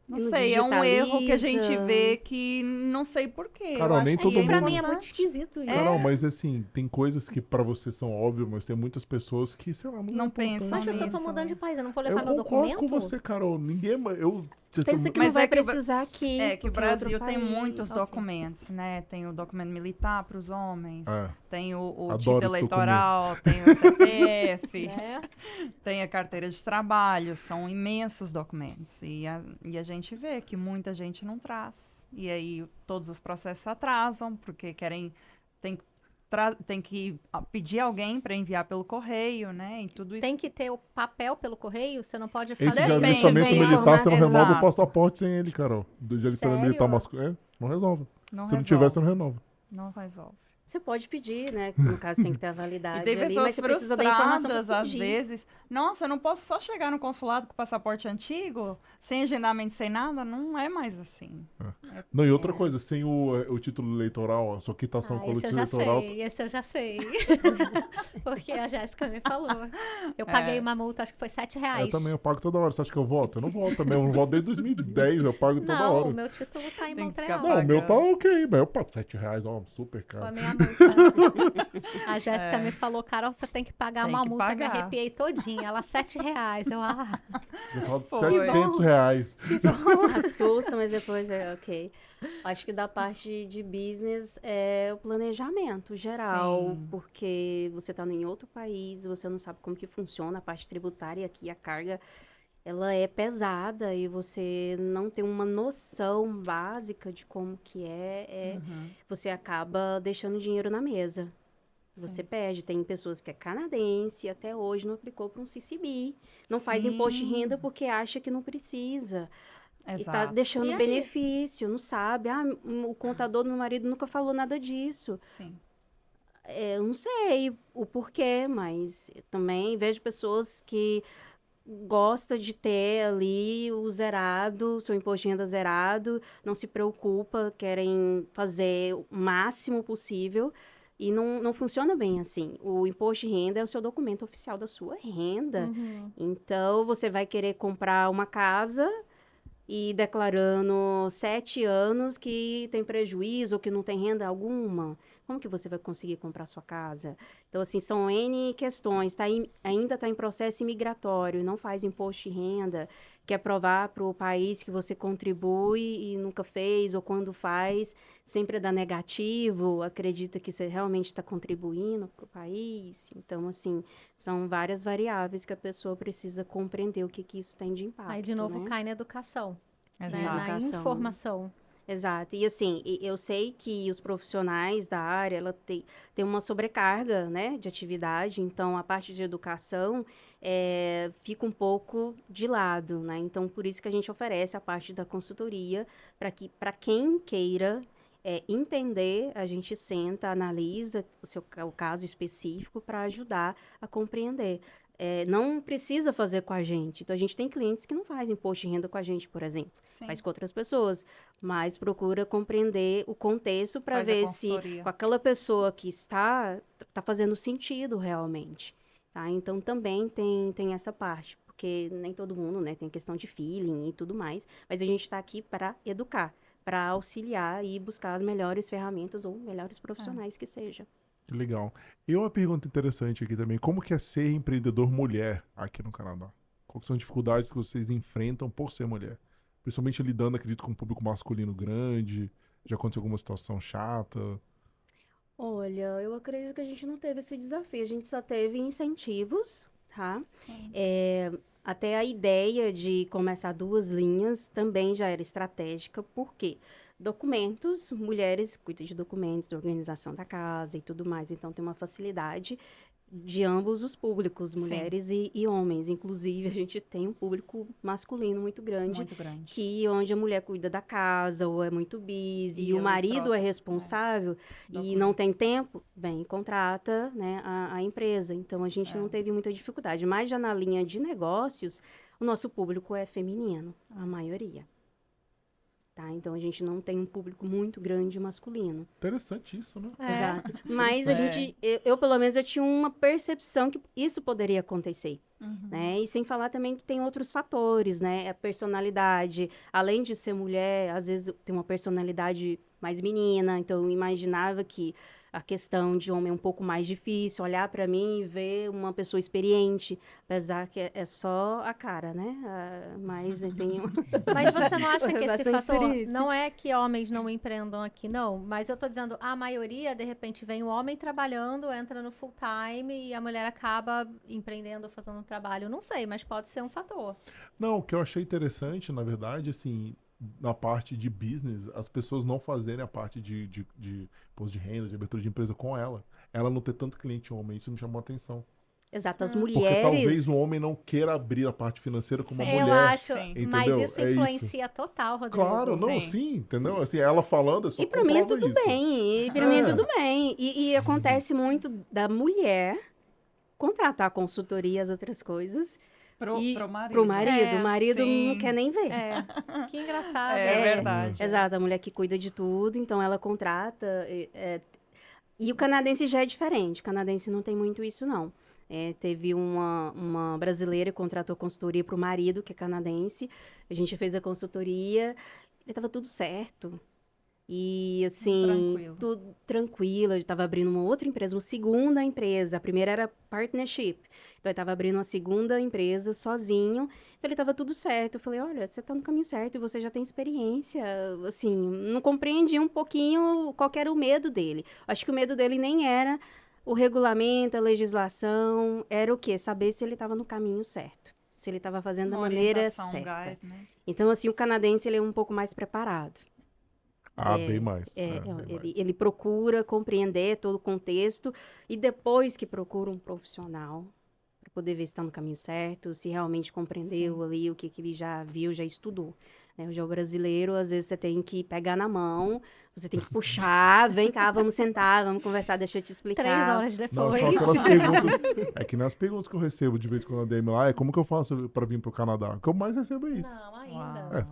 [SPEAKER 4] Não
[SPEAKER 3] Não
[SPEAKER 4] sei, é um erro que a gente
[SPEAKER 3] digitaliza.
[SPEAKER 4] vê que não sei porquê.
[SPEAKER 1] Carol,
[SPEAKER 4] eu
[SPEAKER 1] nem
[SPEAKER 4] acho
[SPEAKER 1] todo
[SPEAKER 4] que
[SPEAKER 2] É que pra
[SPEAKER 1] mundo-
[SPEAKER 2] mim é muito esquisito isso.
[SPEAKER 1] Carol, mas assim, tem coisas que pra você são óbvias, mas tem muitas pessoas que, sei lá,
[SPEAKER 4] Não pensam
[SPEAKER 2] Mas eu
[SPEAKER 4] nisso.
[SPEAKER 2] tô mudando de país, eu não vou
[SPEAKER 1] Eu
[SPEAKER 2] levar meu
[SPEAKER 1] concordo
[SPEAKER 2] documento?
[SPEAKER 1] com você, Carol. Ninguém...
[SPEAKER 3] Pensa que
[SPEAKER 4] Mas
[SPEAKER 3] não vai
[SPEAKER 4] é que o
[SPEAKER 3] precisar aqui.
[SPEAKER 4] É que o
[SPEAKER 3] porque é outro
[SPEAKER 4] Brasil tem
[SPEAKER 3] país.
[SPEAKER 4] muitos
[SPEAKER 2] Ok.
[SPEAKER 4] documentos, né? Tem o documento militar para os homens,
[SPEAKER 1] É.
[SPEAKER 4] tem o
[SPEAKER 1] Adoro
[SPEAKER 4] título
[SPEAKER 1] esse
[SPEAKER 4] eleitoral, tem o CPF,
[SPEAKER 2] É.
[SPEAKER 4] tem a carteira de trabalho, são imensos documentos. E a gente vê que muita gente não traz. E aí todos os processos atrasam, porque tem que pedir alguém para enviar pelo correio, né? E tudo isso.
[SPEAKER 2] Tem que ter o papel pelo correio? Você não pode
[SPEAKER 1] Esse
[SPEAKER 2] fazer
[SPEAKER 1] de
[SPEAKER 4] Depende,
[SPEAKER 1] alistamento
[SPEAKER 4] vem
[SPEAKER 1] militar, você não
[SPEAKER 4] informação.
[SPEAKER 1] renova o
[SPEAKER 4] Exato.
[SPEAKER 1] passaporte sem ele, Carol. De alistamento
[SPEAKER 2] Sério?
[SPEAKER 1] militar masculino. Não resolve.
[SPEAKER 4] Não
[SPEAKER 1] Se não
[SPEAKER 4] resolve.
[SPEAKER 1] tiver, você não renova.
[SPEAKER 4] Não resolve.
[SPEAKER 3] Você pode pedir, né? No caso, tem que ter a
[SPEAKER 4] E
[SPEAKER 3] validade
[SPEAKER 4] tem
[SPEAKER 3] ali,
[SPEAKER 4] pessoas
[SPEAKER 3] mas você precisa da informação
[SPEAKER 4] frustradas,
[SPEAKER 3] para
[SPEAKER 4] às
[SPEAKER 3] pedir.
[SPEAKER 4] vezes. Nossa, eu não posso só chegar no consulado com o passaporte antigo, sem agendamento, sem nada? Não é mais assim.
[SPEAKER 1] Não, e outra
[SPEAKER 3] É.
[SPEAKER 1] coisa, sem o título eleitoral, a sua quitação com o
[SPEAKER 2] Esse eu
[SPEAKER 1] título
[SPEAKER 2] já
[SPEAKER 1] eleitoral.
[SPEAKER 2] sei, esse eu já sei. Porque a Jéssica me falou. Eu paguei uma multa, acho que foi R$ 7.
[SPEAKER 1] Eu também, eu pago toda hora. Você acha que eu voto? Eu não voto também. Eu não voto desde 2010, eu pago toda
[SPEAKER 2] Não,
[SPEAKER 1] hora.
[SPEAKER 2] o meu título tá em
[SPEAKER 4] Tem que
[SPEAKER 2] Montreal.
[SPEAKER 4] ficar
[SPEAKER 1] Não, o meu tá
[SPEAKER 4] pagando.
[SPEAKER 1] ok, mas eu pago R$ 7, ó, super
[SPEAKER 2] Foi a
[SPEAKER 1] caro.
[SPEAKER 2] minha multa. A Jéssica me falou, Carol, você tem que pagar
[SPEAKER 4] Tem
[SPEAKER 2] uma
[SPEAKER 4] que
[SPEAKER 2] multa. Eu me
[SPEAKER 4] pagar.
[SPEAKER 2] arrepiei todinha. Ela, R$ 7. Eu,
[SPEAKER 1] Eu falo
[SPEAKER 4] Foi.
[SPEAKER 1] R$ 700.
[SPEAKER 2] que bom.
[SPEAKER 3] Assusta, mas depois é ok. Acho que da parte de business é o planejamento geral,
[SPEAKER 4] Sim.
[SPEAKER 3] porque você está em outro país, você não sabe como que funciona a parte tributária aqui, a carga, ela é pesada e você não tem uma noção básica de como que você acaba deixando dinheiro na mesa. Você
[SPEAKER 4] Sim.
[SPEAKER 3] perde. Tem pessoas que é canadense e até hoje não aplicou para um CCB. Não faz
[SPEAKER 4] Sim.
[SPEAKER 3] imposto de renda porque acha que não precisa. E tá
[SPEAKER 4] Exato.
[SPEAKER 3] deixando
[SPEAKER 2] E aí?
[SPEAKER 3] benefício, não sabe. Ah, o contador do meu marido nunca falou nada disso.
[SPEAKER 4] Sim.
[SPEAKER 3] Eu não sei o porquê, mas também vejo pessoas que gostam de ter ali o zerado, seu imposto de renda zerado, não se preocupa, querem fazer o máximo possível. E não funciona bem assim. O imposto de renda é o seu documento oficial da sua renda.
[SPEAKER 2] Uhum.
[SPEAKER 3] Então, você vai querer comprar uma casa e declarando 7 anos que tem prejuízo ou que não tem renda alguma. Como que você vai conseguir comprar sua casa? Então, assim, são N questões. Ainda está em processo imigratório, não faz imposto de renda, quer provar para o país que você contribui e nunca fez, ou quando faz, sempre dá negativo, acredita que você realmente está contribuindo para o país. Então, assim, são várias variáveis que a pessoa precisa compreender o que isso tem de impacto,
[SPEAKER 2] Aí de novo
[SPEAKER 3] né?
[SPEAKER 2] cai na educação, né?
[SPEAKER 4] Exato.
[SPEAKER 2] Na
[SPEAKER 3] educação.
[SPEAKER 2] informação.
[SPEAKER 3] Exato. E assim, eu sei que os profissionais da área, ela tem uma sobrecarga, né, de atividade, então a parte de educação fica um pouco de lado, né? Então, por isso que a gente oferece a parte da consultoria, para quem queira entender, a gente senta, analisa o caso específico para ajudar a compreender. Não precisa fazer com a gente. Então, a gente tem clientes que não fazem imposto de renda com a gente, por exemplo.
[SPEAKER 4] Sim.
[SPEAKER 3] Faz com outras pessoas. Mas procura compreender o contexto para
[SPEAKER 4] Faz a
[SPEAKER 3] ver se
[SPEAKER 4] consultoria.
[SPEAKER 3] com aquela pessoa que está fazendo sentido realmente. Tá? Então, também tem essa parte. Porque nem todo mundo, né? Tem questão de feeling e tudo mais. Mas a gente está aqui para educar, para auxiliar e buscar as melhores ferramentas ou melhores profissionais que seja.
[SPEAKER 1] Que legal. E uma pergunta interessante aqui também. Como que é ser empreendedor mulher aqui no Canadá? Quais são as dificuldades que vocês enfrentam por ser mulher? Principalmente lidando, acredito, com um público masculino grande. Já aconteceu alguma situação chata?
[SPEAKER 3] Olha, eu acredito que a gente não teve esse desafio. A gente só teve incentivos, tá?
[SPEAKER 4] Sim.
[SPEAKER 3] Até a ideia de começar 2 linhas também já era estratégica, porque documentos, mulheres cuidam de documentos, da organização da casa e tudo mais, então tem uma facilidade de ambos os públicos,
[SPEAKER 4] Sim.
[SPEAKER 3] mulheres e homens. Inclusive, a gente tem um público masculino muito grande,
[SPEAKER 4] Muito grande.
[SPEAKER 3] que onde a mulher cuida da casa ou é muito busy, e o
[SPEAKER 4] ele
[SPEAKER 3] marido
[SPEAKER 4] troca,
[SPEAKER 3] é responsável e
[SPEAKER 4] documentos.
[SPEAKER 3] não tem tempo, bem, contrata, né, a empresa. Então, a gente
[SPEAKER 4] É.
[SPEAKER 3] não teve muita dificuldade. Mas já na linha de negócios, o nosso público é feminino, a maioria. Tá? Então, a gente não tem um público muito grande masculino.
[SPEAKER 1] Interessante isso, né?
[SPEAKER 3] Exato. Mas a
[SPEAKER 4] É.
[SPEAKER 3] gente, eu pelo menos, eu tinha uma percepção que isso poderia acontecer.
[SPEAKER 4] Uhum.
[SPEAKER 3] Né? E sem falar também que tem outros fatores, né? A personalidade, além de ser mulher, às vezes tem uma personalidade mais menina, então eu imaginava que a questão de homem é um pouco mais difícil, olhar para mim e ver uma pessoa experiente, apesar que é só a cara, né? Mas tem
[SPEAKER 2] Mas você não acha que esse
[SPEAKER 3] bastante
[SPEAKER 2] fator
[SPEAKER 3] experiência.
[SPEAKER 2] não é que homens não empreendam aqui, não? Mas eu tô dizendo, a maioria, de repente, vem o homem trabalhando, entra no full time e a mulher acaba empreendendo, fazendo um trabalho. Não sei, mas pode ser um fator.
[SPEAKER 1] Não, o que eu achei interessante, na verdade, assim, na parte de business, as pessoas não fazerem a parte de imposto de renda, de abertura de empresa com ela. Ela não ter tanto cliente homem, isso me chamou a atenção.
[SPEAKER 3] Exato, as
[SPEAKER 1] Porque
[SPEAKER 3] mulheres...
[SPEAKER 1] talvez o homem não queira abrir a parte financeira como a
[SPEAKER 4] Sim.
[SPEAKER 1] mulher.
[SPEAKER 2] Eu acho,
[SPEAKER 4] Sim.
[SPEAKER 2] mas
[SPEAKER 1] Entendeu?
[SPEAKER 2] isso
[SPEAKER 1] É isso.
[SPEAKER 2] influencia total, Rodrigo.
[SPEAKER 1] Claro, não,
[SPEAKER 4] Sim.
[SPEAKER 1] sim, entendeu? Assim, ela falando, só
[SPEAKER 3] E pra mim
[SPEAKER 1] comprova
[SPEAKER 3] tudo
[SPEAKER 1] isso.
[SPEAKER 3] bem, e pra mim
[SPEAKER 1] É.
[SPEAKER 3] tudo bem. E acontece muito da mulher contratar a consultoria, as outras coisas, e
[SPEAKER 4] Pro marido.
[SPEAKER 3] pro marido.
[SPEAKER 2] É,
[SPEAKER 3] O marido não
[SPEAKER 4] sim.
[SPEAKER 3] quer nem ver.
[SPEAKER 2] É, que engraçado.
[SPEAKER 4] É
[SPEAKER 3] É,
[SPEAKER 4] verdade.
[SPEAKER 3] Exato, a mulher que cuida de tudo, então ela contrata. E o canadense já é diferente. O canadense não tem muito isso, não. Teve uma brasileira que contratou consultoria para o marido, que é canadense. A gente fez a consultoria, estava tudo certo. E, assim,
[SPEAKER 4] Tranquilo.
[SPEAKER 3] tudo tranquilo. Ele estava abrindo uma outra empresa, uma segunda empresa. A primeira era partnership. Então, ele estava abrindo uma segunda empresa sozinho. Então, ele estava tudo certo. Eu falei, olha, você está no caminho certo e você já tem experiência. Assim, não compreendi um pouquinho qual que era o medo dele. Acho que o medo dele nem era o regulamento, a legislação. Era o quê? Saber se ele estava no caminho certo. Se ele estava fazendo da
[SPEAKER 4] Uma
[SPEAKER 3] maneira
[SPEAKER 4] orientação,
[SPEAKER 3] certa.
[SPEAKER 4] guide, né?
[SPEAKER 3] Então, assim, o canadense, ele é um pouco mais preparado.
[SPEAKER 1] Ah, bem mais. Bem
[SPEAKER 3] Ele procura compreender todo o contexto e depois que procura um profissional para poder ver se está no caminho certo, se realmente compreendeu ali o que ele já viu, já estudou. Já o brasileiro, às vezes você tem que pegar na mão, você tem que puxar, vem cá, vamos sentar, vamos conversar, deixa eu te explicar.
[SPEAKER 2] 3 horas
[SPEAKER 1] Não,
[SPEAKER 2] depois.
[SPEAKER 1] só aquelas perguntas. É que nem as perguntas que eu recebo de vez em quando na DM lá, como que eu faço pra vir pro Canadá? O que eu mais recebo é isso.
[SPEAKER 2] Não, ainda.
[SPEAKER 4] Uau,
[SPEAKER 1] É.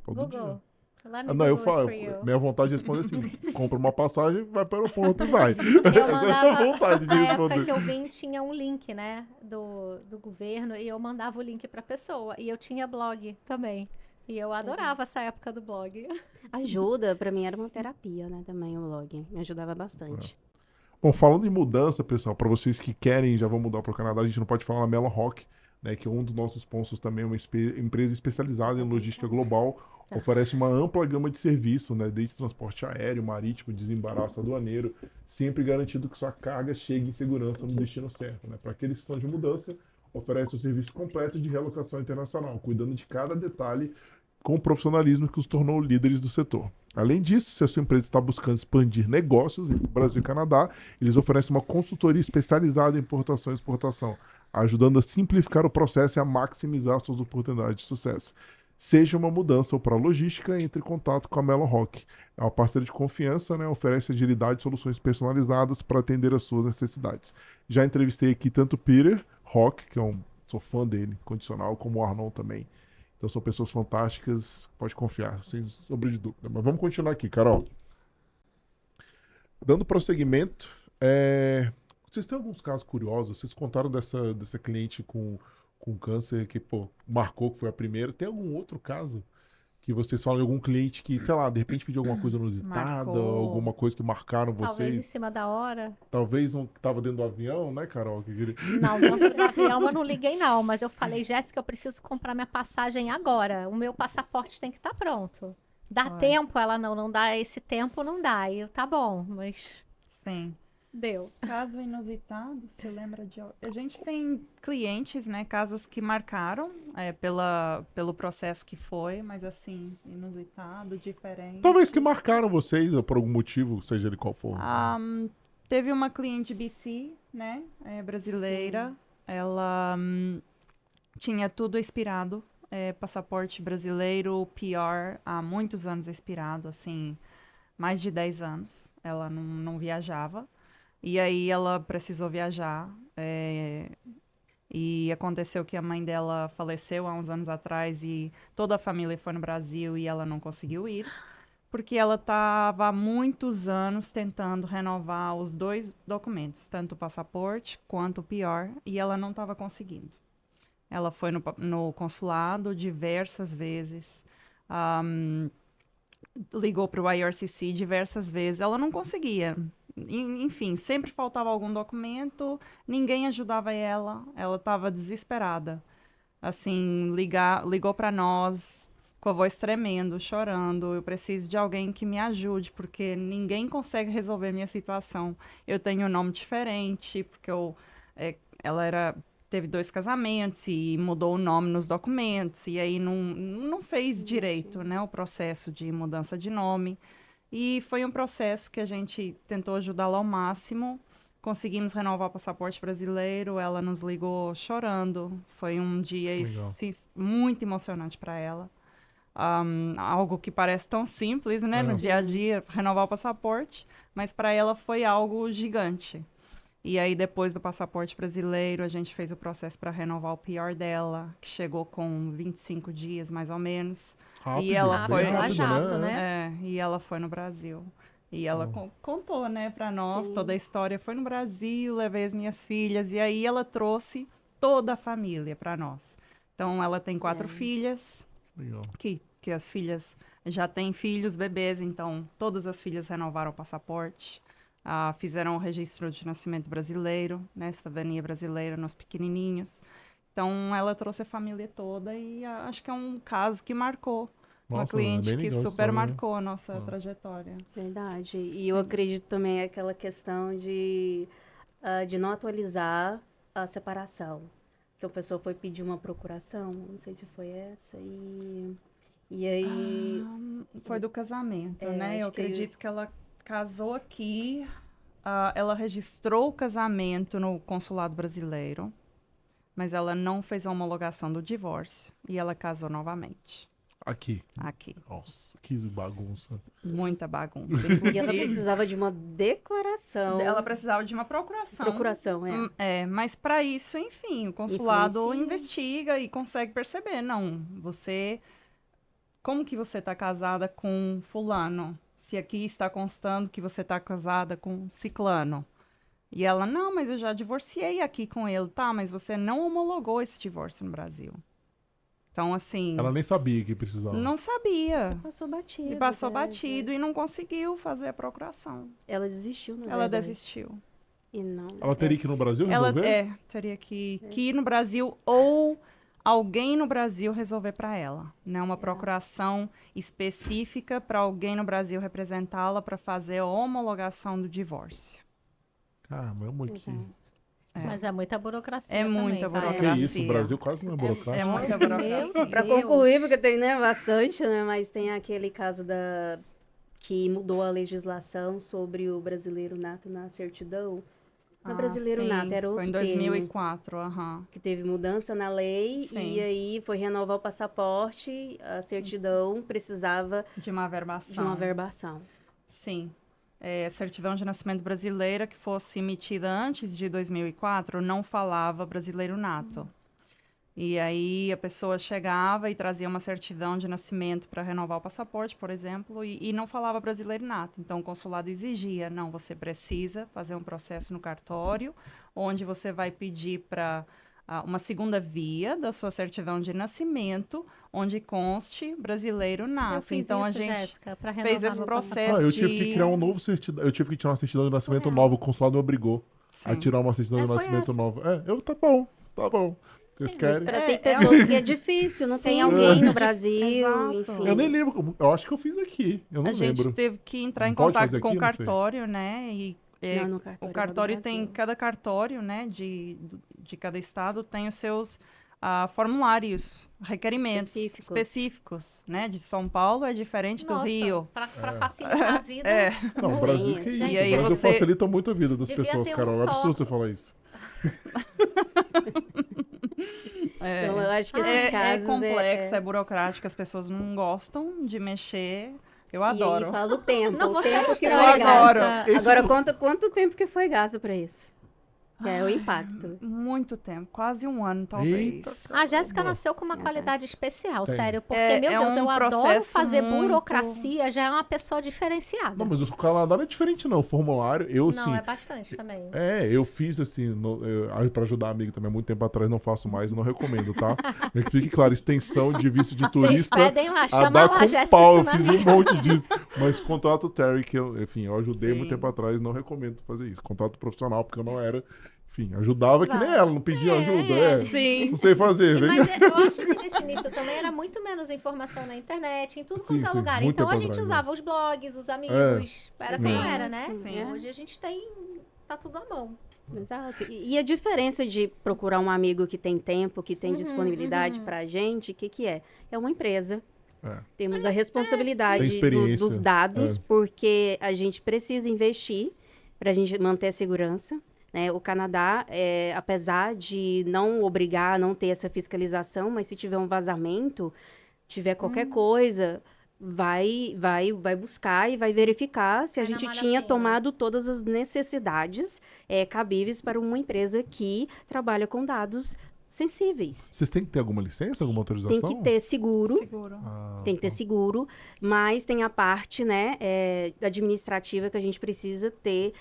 [SPEAKER 1] Todo dia.
[SPEAKER 2] Google. Let me
[SPEAKER 1] Não, eu
[SPEAKER 2] Google it
[SPEAKER 1] falo,
[SPEAKER 2] for you.
[SPEAKER 1] minha vontade de responder assim, compra uma passagem, vai para o aeroporto e vai.
[SPEAKER 2] Eu
[SPEAKER 1] Essa é a
[SPEAKER 2] mandava,
[SPEAKER 1] vontade de
[SPEAKER 2] na época
[SPEAKER 1] responder.
[SPEAKER 2] que eu vim, tinha um link, né, do governo, e eu mandava o link pra pessoa. E eu tinha blog também. E eu adorava essa época do blog.
[SPEAKER 3] Ajuda, para mim era uma terapia, né, também o blog. Me ajudava bastante.
[SPEAKER 1] Bom, falando em mudança, pessoal, para vocês que querem já vão mudar para o Canadá, a gente não pode falar na Melon Rock, né, que é um dos nossos sponsors também, uma empresa especializada em logística global, oferece uma ampla gama de serviço, né, desde transporte aéreo, marítimo, desembaraço aduaneiro, sempre garantindo que sua carga chegue em segurança no destino certo, né? Para aqueles que estão de mudança, oferece o serviço completo de relocação internacional, cuidando de cada detalhe com o profissionalismo que os tornou líderes do setor. Além disso, se a sua empresa está buscando expandir negócios entre Brasil e Canadá, eles oferecem uma consultoria especializada em importação e exportação, ajudando a simplificar o processo e a maximizar suas oportunidades de sucesso. Seja uma mudança ou para logística, entre em contato com a Melon Rock. É uma parceira de confiança, né? Oferece agilidade e soluções personalizadas para atender às suas necessidades. Já entrevistei aqui tanto o Peter Rock, que sou fã dele, condicional, como o Arnon também. Então são pessoas fantásticas, pode confiar, sem sombra de dúvida. Mas vamos continuar aqui, Carol. Dando prosseguimento, vocês têm alguns casos curiosos? Vocês contaram dessa cliente com câncer que, pô, marcou que foi a primeira. Tem algum outro caso que vocês falam de algum cliente que, sei lá, de repente pediu alguma coisa inusitada,
[SPEAKER 4] Marcou.
[SPEAKER 1] alguma coisa que marcaram
[SPEAKER 2] Talvez em
[SPEAKER 1] vocês?
[SPEAKER 2] cima da hora.
[SPEAKER 1] Talvez um que tava dentro do avião, né, Carol?
[SPEAKER 2] Não, dentro do avião eu não liguei não, mas eu falei, Jéssica, eu preciso comprar minha passagem agora. O meu passaporte tem que estar pronto. Dá
[SPEAKER 4] Olha.
[SPEAKER 2] tempo? Ela não dá esse tempo, não dá. E eu, tá bom, mas
[SPEAKER 4] Sim.
[SPEAKER 2] deu.
[SPEAKER 4] Caso inusitado, você lembra de... A gente tem clientes, né, casos que marcaram pelo processo que foi, mas assim, inusitado, diferente.
[SPEAKER 1] Talvez que marcaram vocês, por algum motivo, seja ele qual for.
[SPEAKER 4] Teve uma cliente BC, né, brasileira, ela tinha tudo expirado, passaporte brasileiro, PR, há muitos anos expirado, assim, mais de 10 anos, ela não viajava. E aí ela precisou viajar, e aconteceu que a mãe dela faleceu há uns anos atrás e toda a família foi no Brasil e ela não conseguiu ir, porque ela estava há muitos anos tentando renovar os 2 documentos, tanto o passaporte quanto o PR, e ela não estava conseguindo. Ela foi no consulado diversas vezes, ligou para o IRCC diversas vezes, ela não conseguia. Enfim, sempre faltava algum documento, ninguém ajudava ela estava desesperada. Assim, ligou para nós com a voz tremendo, chorando, eu preciso de alguém que me ajude, porque ninguém consegue resolver minha situação. Eu tenho um nome diferente, porque ela teve 2 casamentos e mudou o nome nos documentos, e aí não fez direito, né, o processo de mudança de nome. E foi um processo que a gente tentou ajudá-la ao máximo, Conseguimos renovar o passaporte brasileiro, ela nos ligou chorando. Foi um dia
[SPEAKER 1] Legal.
[SPEAKER 4] muito emocionante para ela. Algo que parece tão simples, né, no dia a dia, renovar o passaporte, mas para ela foi algo gigante. E aí, depois do passaporte brasileiro, a gente fez o processo para renovar o PR dela, que chegou com 25 dias, mais ou menos.
[SPEAKER 1] Rápido,
[SPEAKER 4] E ela
[SPEAKER 1] bem
[SPEAKER 4] foi
[SPEAKER 1] rápido,
[SPEAKER 2] jato,
[SPEAKER 1] né?
[SPEAKER 2] né?
[SPEAKER 4] e ela foi no Brasil. E ela contou, né, para nós
[SPEAKER 3] Sim.
[SPEAKER 4] toda a história. Foi no Brasil, levei as minhas filhas. E aí ela trouxe toda a família para nós. Então, ela tem 4 filhas,
[SPEAKER 1] Legal.
[SPEAKER 4] que as filhas já têm filhos, bebês. Então, todas as filhas renovaram o passaporte. Fizeram o registro de nascimento brasileiro, né, cidadania brasileira nos pequenininhos. Então, ela trouxe a família toda e acho que é um caso que marcou. Uma
[SPEAKER 1] Nossa,
[SPEAKER 4] cliente
[SPEAKER 1] bem
[SPEAKER 4] que
[SPEAKER 1] legal essa
[SPEAKER 4] super
[SPEAKER 1] história, né?
[SPEAKER 4] marcou a nossa trajetória.
[SPEAKER 3] Verdade. E eu acredito também aquela questão de não atualizar a separação. Que a pessoa foi pedir uma procuração, não sei se foi essa, e aí...
[SPEAKER 4] Foi do casamento, né?
[SPEAKER 3] acho
[SPEAKER 4] Eu
[SPEAKER 3] que-
[SPEAKER 4] acredito que ela casou aqui, ela registrou o casamento no consulado brasileiro, mas ela não fez a homologação do divórcio e ela casou novamente
[SPEAKER 1] Aqui.
[SPEAKER 4] aqui.
[SPEAKER 1] Nossa, que bagunça.
[SPEAKER 4] Muita bagunça.
[SPEAKER 3] E ela
[SPEAKER 4] Inclusive,
[SPEAKER 3] precisava de uma declaração.
[SPEAKER 4] ela precisava de uma procuração.
[SPEAKER 3] Procuração,
[SPEAKER 4] Mas para isso, enfim, o consulado
[SPEAKER 3] Influencia.
[SPEAKER 4] investiga e consegue perceber. Não, como que você está casada com fulano? Se aqui está constando que você está casada com ciclano. E ela, não, mas eu já divorciei aqui com ele. Tá, mas você não homologou esse divórcio no Brasil. Então, assim,
[SPEAKER 1] Ela nem sabia que precisava.
[SPEAKER 4] não sabia.
[SPEAKER 3] Passou batido.
[SPEAKER 4] E passou
[SPEAKER 3] né?
[SPEAKER 4] batido e não conseguiu fazer a procuração.
[SPEAKER 3] Ela desistiu, na
[SPEAKER 4] Ela
[SPEAKER 3] verdade.
[SPEAKER 4] desistiu.
[SPEAKER 3] E não.
[SPEAKER 1] Ela teria que ir no Brasil
[SPEAKER 4] Ela
[SPEAKER 1] resolver?
[SPEAKER 4] teria que ir no Brasil ou alguém no Brasil resolver para ela, né? Uma procuração específica para alguém no Brasil representá-la para fazer a homologação do divórcio.
[SPEAKER 1] Caramba, que...
[SPEAKER 3] Exato.
[SPEAKER 2] Mas é muita burocracia
[SPEAKER 4] É muita
[SPEAKER 2] também, vai.
[SPEAKER 1] Que isso,
[SPEAKER 4] burocracia.
[SPEAKER 1] o Brasil quase não é burocrático.
[SPEAKER 4] É muita
[SPEAKER 2] Meu
[SPEAKER 4] burocracia.
[SPEAKER 3] Para
[SPEAKER 2] Deus.
[SPEAKER 3] concluir, porque tem, né, bastante, né? Mas tem aquele caso que mudou a legislação sobre o brasileiro nato na certidão. Não é brasileiro
[SPEAKER 4] sim,
[SPEAKER 3] nato, era outro
[SPEAKER 4] foi em
[SPEAKER 3] termo.
[SPEAKER 4] 2004, aham.
[SPEAKER 3] Que teve mudança na lei
[SPEAKER 4] Sim.
[SPEAKER 3] e aí foi renovar o passaporte, a certidão precisava
[SPEAKER 4] De uma
[SPEAKER 3] de
[SPEAKER 4] averbação.
[SPEAKER 3] uma averbação.
[SPEAKER 4] Sim. Certidão de nascimento brasileira que fosse emitida antes de 2004 não falava brasileiro nato. E aí a pessoa chegava e trazia uma certidão de nascimento para renovar o passaporte, por exemplo, e não falava brasileiro nato. Então o consulado exigia, não, você precisa fazer um processo no cartório, onde você vai pedir para uma segunda via da sua certidão de nascimento, onde conste brasileiro nato.
[SPEAKER 2] Eu fiz
[SPEAKER 4] então
[SPEAKER 2] isso,
[SPEAKER 4] a gente
[SPEAKER 2] Jéssica, pra
[SPEAKER 4] fez
[SPEAKER 2] renovar
[SPEAKER 4] esse
[SPEAKER 2] meu
[SPEAKER 4] processo.
[SPEAKER 1] Eu tive que
[SPEAKER 4] de-
[SPEAKER 1] criar um novo certidão. Eu tive que tirar uma certidão de nascimento
[SPEAKER 2] Surreal.
[SPEAKER 1] nova. O consulado me obrigou a
[SPEAKER 4] Sim.
[SPEAKER 1] tirar uma certidão de
[SPEAKER 2] foi
[SPEAKER 1] nascimento
[SPEAKER 2] essa.
[SPEAKER 1] nova. Tá bom. Vocês
[SPEAKER 3] Mas
[SPEAKER 1] querem?
[SPEAKER 3] tem
[SPEAKER 4] É
[SPEAKER 3] pessoas que é difícil, não tem
[SPEAKER 4] Sim.
[SPEAKER 3] alguém no Brasil,
[SPEAKER 4] Exato.
[SPEAKER 3] enfim.
[SPEAKER 1] Eu nem lembro. Eu acho que eu fiz aqui. Eu não
[SPEAKER 4] A gente
[SPEAKER 1] lembro.
[SPEAKER 4] teve que entrar em
[SPEAKER 1] Não pode
[SPEAKER 4] contato
[SPEAKER 1] fazer
[SPEAKER 4] com
[SPEAKER 1] aqui?
[SPEAKER 4] o
[SPEAKER 1] Não sei.
[SPEAKER 4] cartório, né? E
[SPEAKER 3] Não, no
[SPEAKER 4] o
[SPEAKER 3] cartório do
[SPEAKER 4] cartório tem,
[SPEAKER 3] Brasil.
[SPEAKER 4] cada cartório, né, de cada estado tem os seus formulários, requerimentos específicos, né? De São Paulo é diferente do
[SPEAKER 2] Nossa,
[SPEAKER 4] Rio.
[SPEAKER 2] pra facilitar a vida.
[SPEAKER 1] Não, o Brasil que
[SPEAKER 3] Gente,
[SPEAKER 1] isso.
[SPEAKER 4] e aí
[SPEAKER 1] O Brasil
[SPEAKER 4] você-
[SPEAKER 1] facilita muito a vida das
[SPEAKER 2] Devia
[SPEAKER 1] pessoas,
[SPEAKER 2] ter um
[SPEAKER 1] Carol. É
[SPEAKER 2] só.
[SPEAKER 1] absurdo você falar isso.
[SPEAKER 3] Então, eu acho que esses
[SPEAKER 4] É
[SPEAKER 3] casos
[SPEAKER 4] complexo, é burocrático, as pessoas não gostam de mexer. Eu
[SPEAKER 3] E
[SPEAKER 4] adoro.
[SPEAKER 3] aí fala o tempo,
[SPEAKER 2] Não,
[SPEAKER 3] o
[SPEAKER 2] você
[SPEAKER 3] tempo
[SPEAKER 2] é
[SPEAKER 3] que
[SPEAKER 2] estranha,
[SPEAKER 3] foi gasto.
[SPEAKER 2] Jéssica.
[SPEAKER 1] Esse
[SPEAKER 3] Agora,
[SPEAKER 1] do-
[SPEAKER 3] conta quanto tempo que foi gasto pra isso. Que é o impacto.
[SPEAKER 4] Muito tempo, quase um ano, talvez.
[SPEAKER 2] A Jéssica
[SPEAKER 1] Caramba.
[SPEAKER 2] nasceu com uma
[SPEAKER 3] Exato.
[SPEAKER 2] qualidade especial,
[SPEAKER 1] Tem.
[SPEAKER 2] sério. Porque,
[SPEAKER 4] É-
[SPEAKER 2] meu
[SPEAKER 4] é
[SPEAKER 2] Deus,
[SPEAKER 4] um
[SPEAKER 2] eu adoro
[SPEAKER 4] processo
[SPEAKER 2] fazer
[SPEAKER 4] muito-
[SPEAKER 2] burocracia, já é uma pessoa diferenciada.
[SPEAKER 1] Não, mas o Canadá não é diferente, não. O formulário, eu
[SPEAKER 2] Não,
[SPEAKER 1] sim.
[SPEAKER 2] é bastante também.
[SPEAKER 1] Eu fiz assim, pra ajudar a amiga também, há muito tempo atrás, não faço mais, não recomendo, tá? Que fique claro, extensão de visto de
[SPEAKER 2] Vocês
[SPEAKER 1] turista.
[SPEAKER 2] pedem lá,
[SPEAKER 1] A
[SPEAKER 2] chama
[SPEAKER 1] dar
[SPEAKER 2] lá,
[SPEAKER 1] com
[SPEAKER 2] Jéssica.
[SPEAKER 1] pau, eu
[SPEAKER 2] ensina
[SPEAKER 1] fiz
[SPEAKER 2] a
[SPEAKER 1] um
[SPEAKER 2] mim.
[SPEAKER 1] monte disso. Mas contato Terry, que eu ajudei
[SPEAKER 4] Sim.
[SPEAKER 1] muito tempo atrás, não recomendo fazer isso. Contato profissional, porque eu não era, enfim, ajudava que nem
[SPEAKER 2] Vai.
[SPEAKER 1] ela, não pedia ajuda,
[SPEAKER 4] Sim.
[SPEAKER 1] não sei fazer, vem.
[SPEAKER 2] Mas eu acho que nesse início também era muito menos informação na internet, em tudo
[SPEAKER 1] Sim,
[SPEAKER 2] quanto é
[SPEAKER 1] sim,
[SPEAKER 2] lugar.
[SPEAKER 1] muito
[SPEAKER 2] Então a
[SPEAKER 1] tempo
[SPEAKER 2] gente
[SPEAKER 1] atrás,
[SPEAKER 2] usava os blogs, os amigos. Era
[SPEAKER 1] sim.
[SPEAKER 2] como era, né?
[SPEAKER 4] Sim.
[SPEAKER 2] Hoje a gente tem. Tá tudo à mão.
[SPEAKER 3] Exato. E a diferença de procurar um amigo que tem tempo, que tem disponibilidade pra gente, o que é? É uma empresa.
[SPEAKER 1] É.
[SPEAKER 3] Temos a
[SPEAKER 1] Tem
[SPEAKER 3] responsabilidade
[SPEAKER 1] experiência.
[SPEAKER 3] dos dados,
[SPEAKER 1] É.
[SPEAKER 3] porque a gente precisa investir para a gente manter a segurança. né? O Canadá, apesar de não obrigar, não ter essa fiscalização, mas se tiver um vazamento, tiver qualquer coisa, vai buscar e vai verificar se a
[SPEAKER 2] Vai na
[SPEAKER 3] gente
[SPEAKER 2] malha
[SPEAKER 3] tinha
[SPEAKER 2] fina.
[SPEAKER 3] tomado todas as necessidades cabíveis para uma empresa que trabalha com dados sensíveis.
[SPEAKER 1] Vocês têm que ter alguma licença, alguma autorização?
[SPEAKER 3] Tem que ter seguro.
[SPEAKER 4] Seguro.
[SPEAKER 3] Tem que ter seguro, mas tem a parte, né, administrativa que a gente precisa ter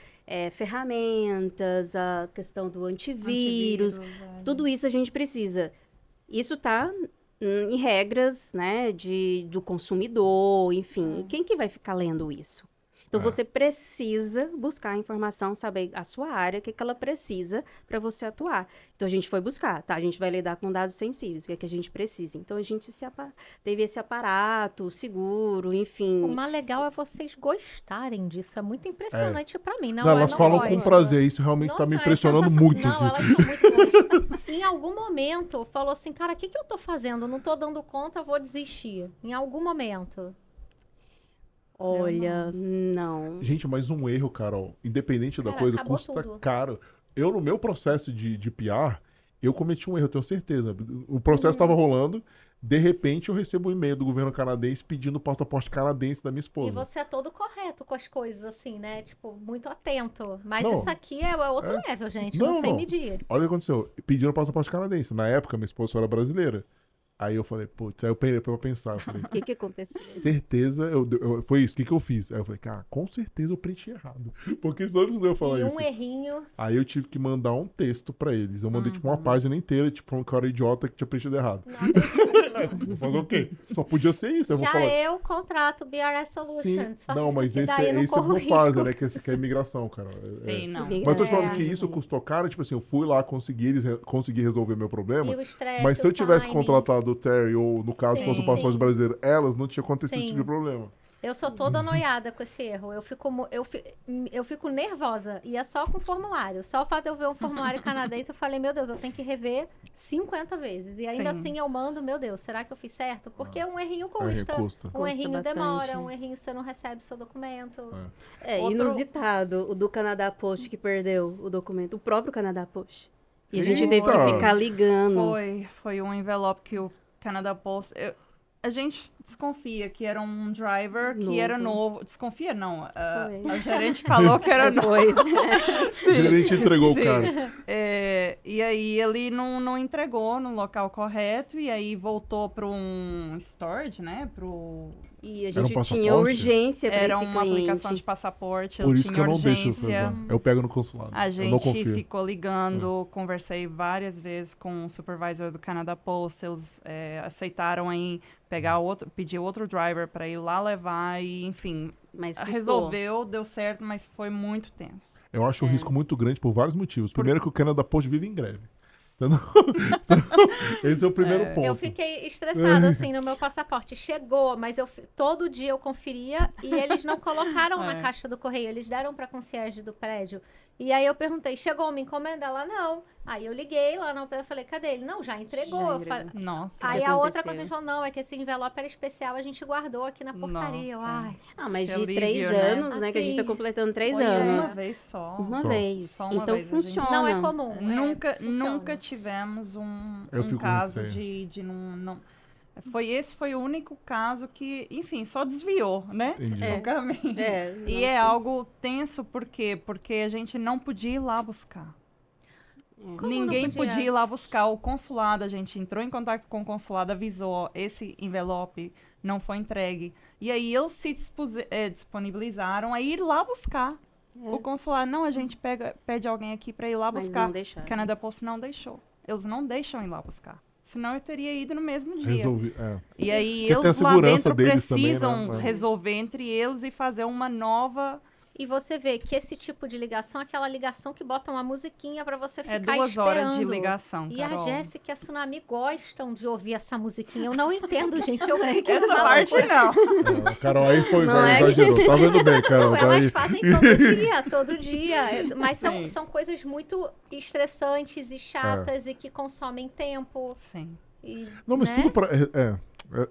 [SPEAKER 3] ferramentas, a questão do antivírus, tudo isso a gente precisa. Isso tá em regras, né, do consumidor, enfim. Quem que vai ficar lendo isso? Então, você precisa buscar a informação, saber a sua área, o que ela precisa para você atuar. Então, a gente foi buscar, tá? A gente vai lidar com dados sensíveis, o que é que a gente precisa. Então, a gente teve esse aparato, seguro, enfim.
[SPEAKER 2] O mais legal é vocês gostarem disso. É muito impressionante pra mim. Não,
[SPEAKER 1] Não,
[SPEAKER 2] eu
[SPEAKER 1] elas
[SPEAKER 2] não
[SPEAKER 1] falam
[SPEAKER 2] gosto.
[SPEAKER 1] com prazer. Isso realmente tá
[SPEAKER 2] Nossa,
[SPEAKER 1] me
[SPEAKER 2] é
[SPEAKER 1] impressionando
[SPEAKER 2] sensacional.
[SPEAKER 1] muito.
[SPEAKER 2] Não, elas são muito boas. Em algum momento, falou assim, cara, o que eu tô fazendo? Não tô dando conta, vou desistir. Em algum momento.
[SPEAKER 3] Olha, não.
[SPEAKER 1] Gente, mas um erro, Carol, independente da
[SPEAKER 2] Cara,
[SPEAKER 1] coisa,
[SPEAKER 2] acabou
[SPEAKER 1] custa
[SPEAKER 2] tudo.
[SPEAKER 1] caro. Eu, no meu processo de PR, eu cometi um erro, eu tenho certeza. O processo estava rolando, de repente eu recebo um e-mail do governo canadense pedindo o passaporte canadense da minha esposa.
[SPEAKER 2] E você é todo correto com as coisas, assim, né? Tipo, muito atento. Mas
[SPEAKER 1] Não.
[SPEAKER 2] isso aqui é outro level, gente.
[SPEAKER 1] Não,
[SPEAKER 2] Não sei
[SPEAKER 1] não.
[SPEAKER 2] medir.
[SPEAKER 1] Olha o que aconteceu. Pediram o passaporte canadense. Na época, minha esposa só era brasileira. Aí eu falei, putz, aí eu parei pra pensar. Eu falei,
[SPEAKER 3] O que aconteceu?
[SPEAKER 1] certeza, foi isso. O que eu fiz? Aí eu falei, cara, com certeza eu preenchi errado. Porque senão eles não iam falar
[SPEAKER 2] E
[SPEAKER 1] isso.
[SPEAKER 2] um errinho.
[SPEAKER 1] Aí eu tive que mandar um texto pra eles. Eu mandei, tipo, uma página inteira, tipo, um cara idiota que tinha preenchido errado.
[SPEAKER 2] Não acredito.
[SPEAKER 1] Vou fazer o quê? Só podia ser isso. Eu vou
[SPEAKER 2] Já
[SPEAKER 1] falar.
[SPEAKER 2] eu contrato BRS Solutions.
[SPEAKER 1] Sim.
[SPEAKER 2] Faço
[SPEAKER 1] Não, mas
[SPEAKER 2] que
[SPEAKER 1] esse,
[SPEAKER 2] daí eu não
[SPEAKER 1] esse eles
[SPEAKER 2] corro
[SPEAKER 1] não fazem,
[SPEAKER 2] risco.
[SPEAKER 1] né? Que é imigração, cara.
[SPEAKER 4] Sim, não.
[SPEAKER 1] Mas eu tô te falando
[SPEAKER 2] É.
[SPEAKER 1] que isso custou caro, tipo assim, eu fui lá, consegui resolver meu problema.
[SPEAKER 2] E o estresse,
[SPEAKER 1] Mas se eu
[SPEAKER 2] o
[SPEAKER 1] tivesse
[SPEAKER 2] timing.
[SPEAKER 1] contratado o Terry, ou no caso
[SPEAKER 2] Sim.
[SPEAKER 1] fosse o passaporte brasileiro, elas não tinha acontecido esse
[SPEAKER 2] Sim.
[SPEAKER 1] tipo de problema.
[SPEAKER 2] Eu sou toda noiada com esse erro. Eu fico nervosa. E é só com formulário. Só o fato de eu ver um formulário canadense, eu falei, meu Deus, eu tenho que rever 50 vezes. E ainda
[SPEAKER 4] Sim.
[SPEAKER 2] assim eu mando, meu Deus, será que eu fiz certo? Porque um errinho custa.
[SPEAKER 1] Custa.
[SPEAKER 2] Um
[SPEAKER 3] Custa
[SPEAKER 2] errinho
[SPEAKER 3] bastante.
[SPEAKER 2] demora, um errinho você não recebe seu documento.
[SPEAKER 4] Outro-
[SPEAKER 3] Inusitado, o do Canadá Post que perdeu o documento, o próprio Canadá Post. E a gente
[SPEAKER 1] Eita!
[SPEAKER 3] teve que ficar ligando.
[SPEAKER 4] Foi um envelope que o Canada Post... a gente desconfia que era um driver que era novo. Desconfia, não.
[SPEAKER 3] Foi.
[SPEAKER 4] A gerente falou que era novo.
[SPEAKER 3] Depois,
[SPEAKER 1] O gerente entregou
[SPEAKER 4] Sim.
[SPEAKER 1] o cara.
[SPEAKER 4] E aí ele não entregou no local correto e aí voltou para um storage, né?
[SPEAKER 3] E a
[SPEAKER 1] Era um
[SPEAKER 3] gente tinha
[SPEAKER 1] passaporte?
[SPEAKER 3] urgência para
[SPEAKER 4] Era
[SPEAKER 3] esse
[SPEAKER 4] uma aplicação de
[SPEAKER 3] cliente.
[SPEAKER 4] passaporte,
[SPEAKER 1] Por
[SPEAKER 4] ele
[SPEAKER 1] isso que
[SPEAKER 4] tinha
[SPEAKER 1] eu não deixo
[SPEAKER 4] urgência.
[SPEAKER 1] fazer. Eu pego no consulado.
[SPEAKER 4] A
[SPEAKER 1] eu não
[SPEAKER 4] gente
[SPEAKER 1] confio.
[SPEAKER 4] ficou ligando, conversei várias vezes com o supervisor do Canada Post, eles aceitaram aí pedir outro driver para ir lá levar e, enfim,
[SPEAKER 3] Mas custou.
[SPEAKER 4] resolveu, deu certo, mas foi muito tenso.
[SPEAKER 1] Eu acho um risco muito grande por vários motivos. Primeiro que o Canada Post vive em greve. Esse é o primeiro ponto.
[SPEAKER 2] Eu fiquei estressada, assim, no meu passaporte. Chegou, mas todo dia eu conferia e eles não colocaram na caixa do correio. Eles deram pra concierge do prédio. E aí eu perguntei, chegou uma encomenda? Ela, não. Aí eu liguei lá no eu falei, cadê ele? Não, já entregou.
[SPEAKER 3] Já
[SPEAKER 2] Eu
[SPEAKER 3] entregou.
[SPEAKER 2] falei-
[SPEAKER 4] Nossa.
[SPEAKER 2] Aí
[SPEAKER 3] que
[SPEAKER 2] a outra
[SPEAKER 3] aconteceu?
[SPEAKER 2] coisa a gente falou, não, é que esse envelope era especial, a gente guardou aqui na portaria. Eu,
[SPEAKER 4] Nossa.
[SPEAKER 2] ai,
[SPEAKER 3] Mas
[SPEAKER 4] Que
[SPEAKER 3] de
[SPEAKER 4] alívio,
[SPEAKER 3] 3
[SPEAKER 4] né?
[SPEAKER 3] anos, né? Que a gente tá
[SPEAKER 2] Assim,
[SPEAKER 3] completando 3
[SPEAKER 4] Foi uma
[SPEAKER 3] anos.
[SPEAKER 4] vez só.
[SPEAKER 3] Uma
[SPEAKER 1] Só.
[SPEAKER 3] vez.
[SPEAKER 4] Só uma
[SPEAKER 3] Então
[SPEAKER 4] vez, gente.
[SPEAKER 3] funciona.
[SPEAKER 2] não é comum.
[SPEAKER 4] Nunca,
[SPEAKER 2] funciona.
[SPEAKER 4] nunca tivemos um
[SPEAKER 1] Eu fico com
[SPEAKER 4] caso
[SPEAKER 1] receio.
[SPEAKER 4] de não... Esse foi o único caso que, enfim, só desviou, né?
[SPEAKER 1] Entendi.
[SPEAKER 3] É.
[SPEAKER 4] O caminho. E
[SPEAKER 3] não
[SPEAKER 4] é
[SPEAKER 3] sei.
[SPEAKER 4] algo tenso, por quê? Porque a gente não podia ir lá buscar.
[SPEAKER 2] Como
[SPEAKER 4] Ninguém
[SPEAKER 2] não podia?
[SPEAKER 4] podia ir lá buscar. O consulado, a gente entrou em contato com o consulado, avisou, esse envelope não foi entregue. E aí eles se disponibilizaram a ir lá buscar. O consulado, não, a gente pede alguém aqui para ir lá
[SPEAKER 3] Mas
[SPEAKER 4] buscar.
[SPEAKER 3] não deixaram.
[SPEAKER 4] Canada Post não deixou. Eles não deixam ir lá buscar. Senão eu teria ido no mesmo dia.
[SPEAKER 1] Resolvi.
[SPEAKER 4] E aí
[SPEAKER 1] Porque tem a
[SPEAKER 4] eles lá
[SPEAKER 1] segurança
[SPEAKER 4] dentro
[SPEAKER 1] deles também,
[SPEAKER 4] precisam
[SPEAKER 1] né?
[SPEAKER 4] resolver entre eles e fazer uma nova...
[SPEAKER 2] E você vê que esse tipo de ligação é aquela ligação que bota uma musiquinha pra você ficar
[SPEAKER 4] É 2
[SPEAKER 2] esperando.
[SPEAKER 4] horas de ligação,
[SPEAKER 2] E
[SPEAKER 4] Carol.
[SPEAKER 2] a Jéssica e a Tsunami gostam de ouvir essa musiquinha. Eu não entendo, gente. Eu fico
[SPEAKER 4] Essa parte não.
[SPEAKER 1] Carol, aí foi,
[SPEAKER 3] Não é que-
[SPEAKER 1] exagerou. Tá vendo bem, Carol.
[SPEAKER 2] Não,
[SPEAKER 1] Tá
[SPEAKER 2] elas
[SPEAKER 1] aí.
[SPEAKER 2] fazem todo dia, todo dia. Mas
[SPEAKER 4] Sim.
[SPEAKER 2] são coisas muito estressantes e chatas e que consomem tempo.
[SPEAKER 4] Sim.
[SPEAKER 2] E,
[SPEAKER 1] Não, mas
[SPEAKER 2] né?
[SPEAKER 1] tudo pra.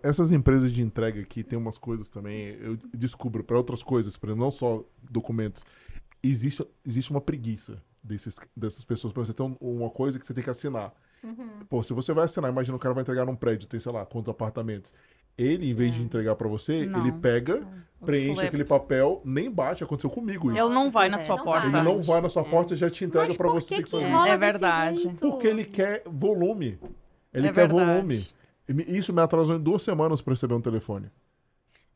[SPEAKER 1] Essas empresas de entrega aqui tem umas coisas também, eu descubro, para outras coisas, para não só documentos, existe uma preguiça. dessas pessoas pra você ter uma coisa que você tem que assinar.
[SPEAKER 2] Uhum.
[SPEAKER 1] Pô, se você vai assinar, imagina o cara vai entregar num prédio, tem, sei lá, quantos apartamentos. Ele, em vez de entregar pra você,
[SPEAKER 4] Não.
[SPEAKER 1] ele pega,
[SPEAKER 4] O
[SPEAKER 1] preenche
[SPEAKER 4] slip.
[SPEAKER 1] aquele papel, nem bate, aconteceu comigo isso.
[SPEAKER 4] Ele não vai na sua
[SPEAKER 3] Não
[SPEAKER 4] porta.
[SPEAKER 1] Ele não vai na sua
[SPEAKER 3] É.
[SPEAKER 1] porta e já te entrega
[SPEAKER 2] Mas
[SPEAKER 1] pra
[SPEAKER 2] por
[SPEAKER 1] você ter
[SPEAKER 2] que
[SPEAKER 1] que
[SPEAKER 2] que
[SPEAKER 1] fazer.
[SPEAKER 2] rola
[SPEAKER 4] É
[SPEAKER 2] desse
[SPEAKER 4] verdade.
[SPEAKER 2] jeito?
[SPEAKER 1] Porque ele quer volume. Ele
[SPEAKER 4] É
[SPEAKER 1] quer
[SPEAKER 4] verdade.
[SPEAKER 1] volume. Isso me atrasou em 2 semanas pra receber um telefone.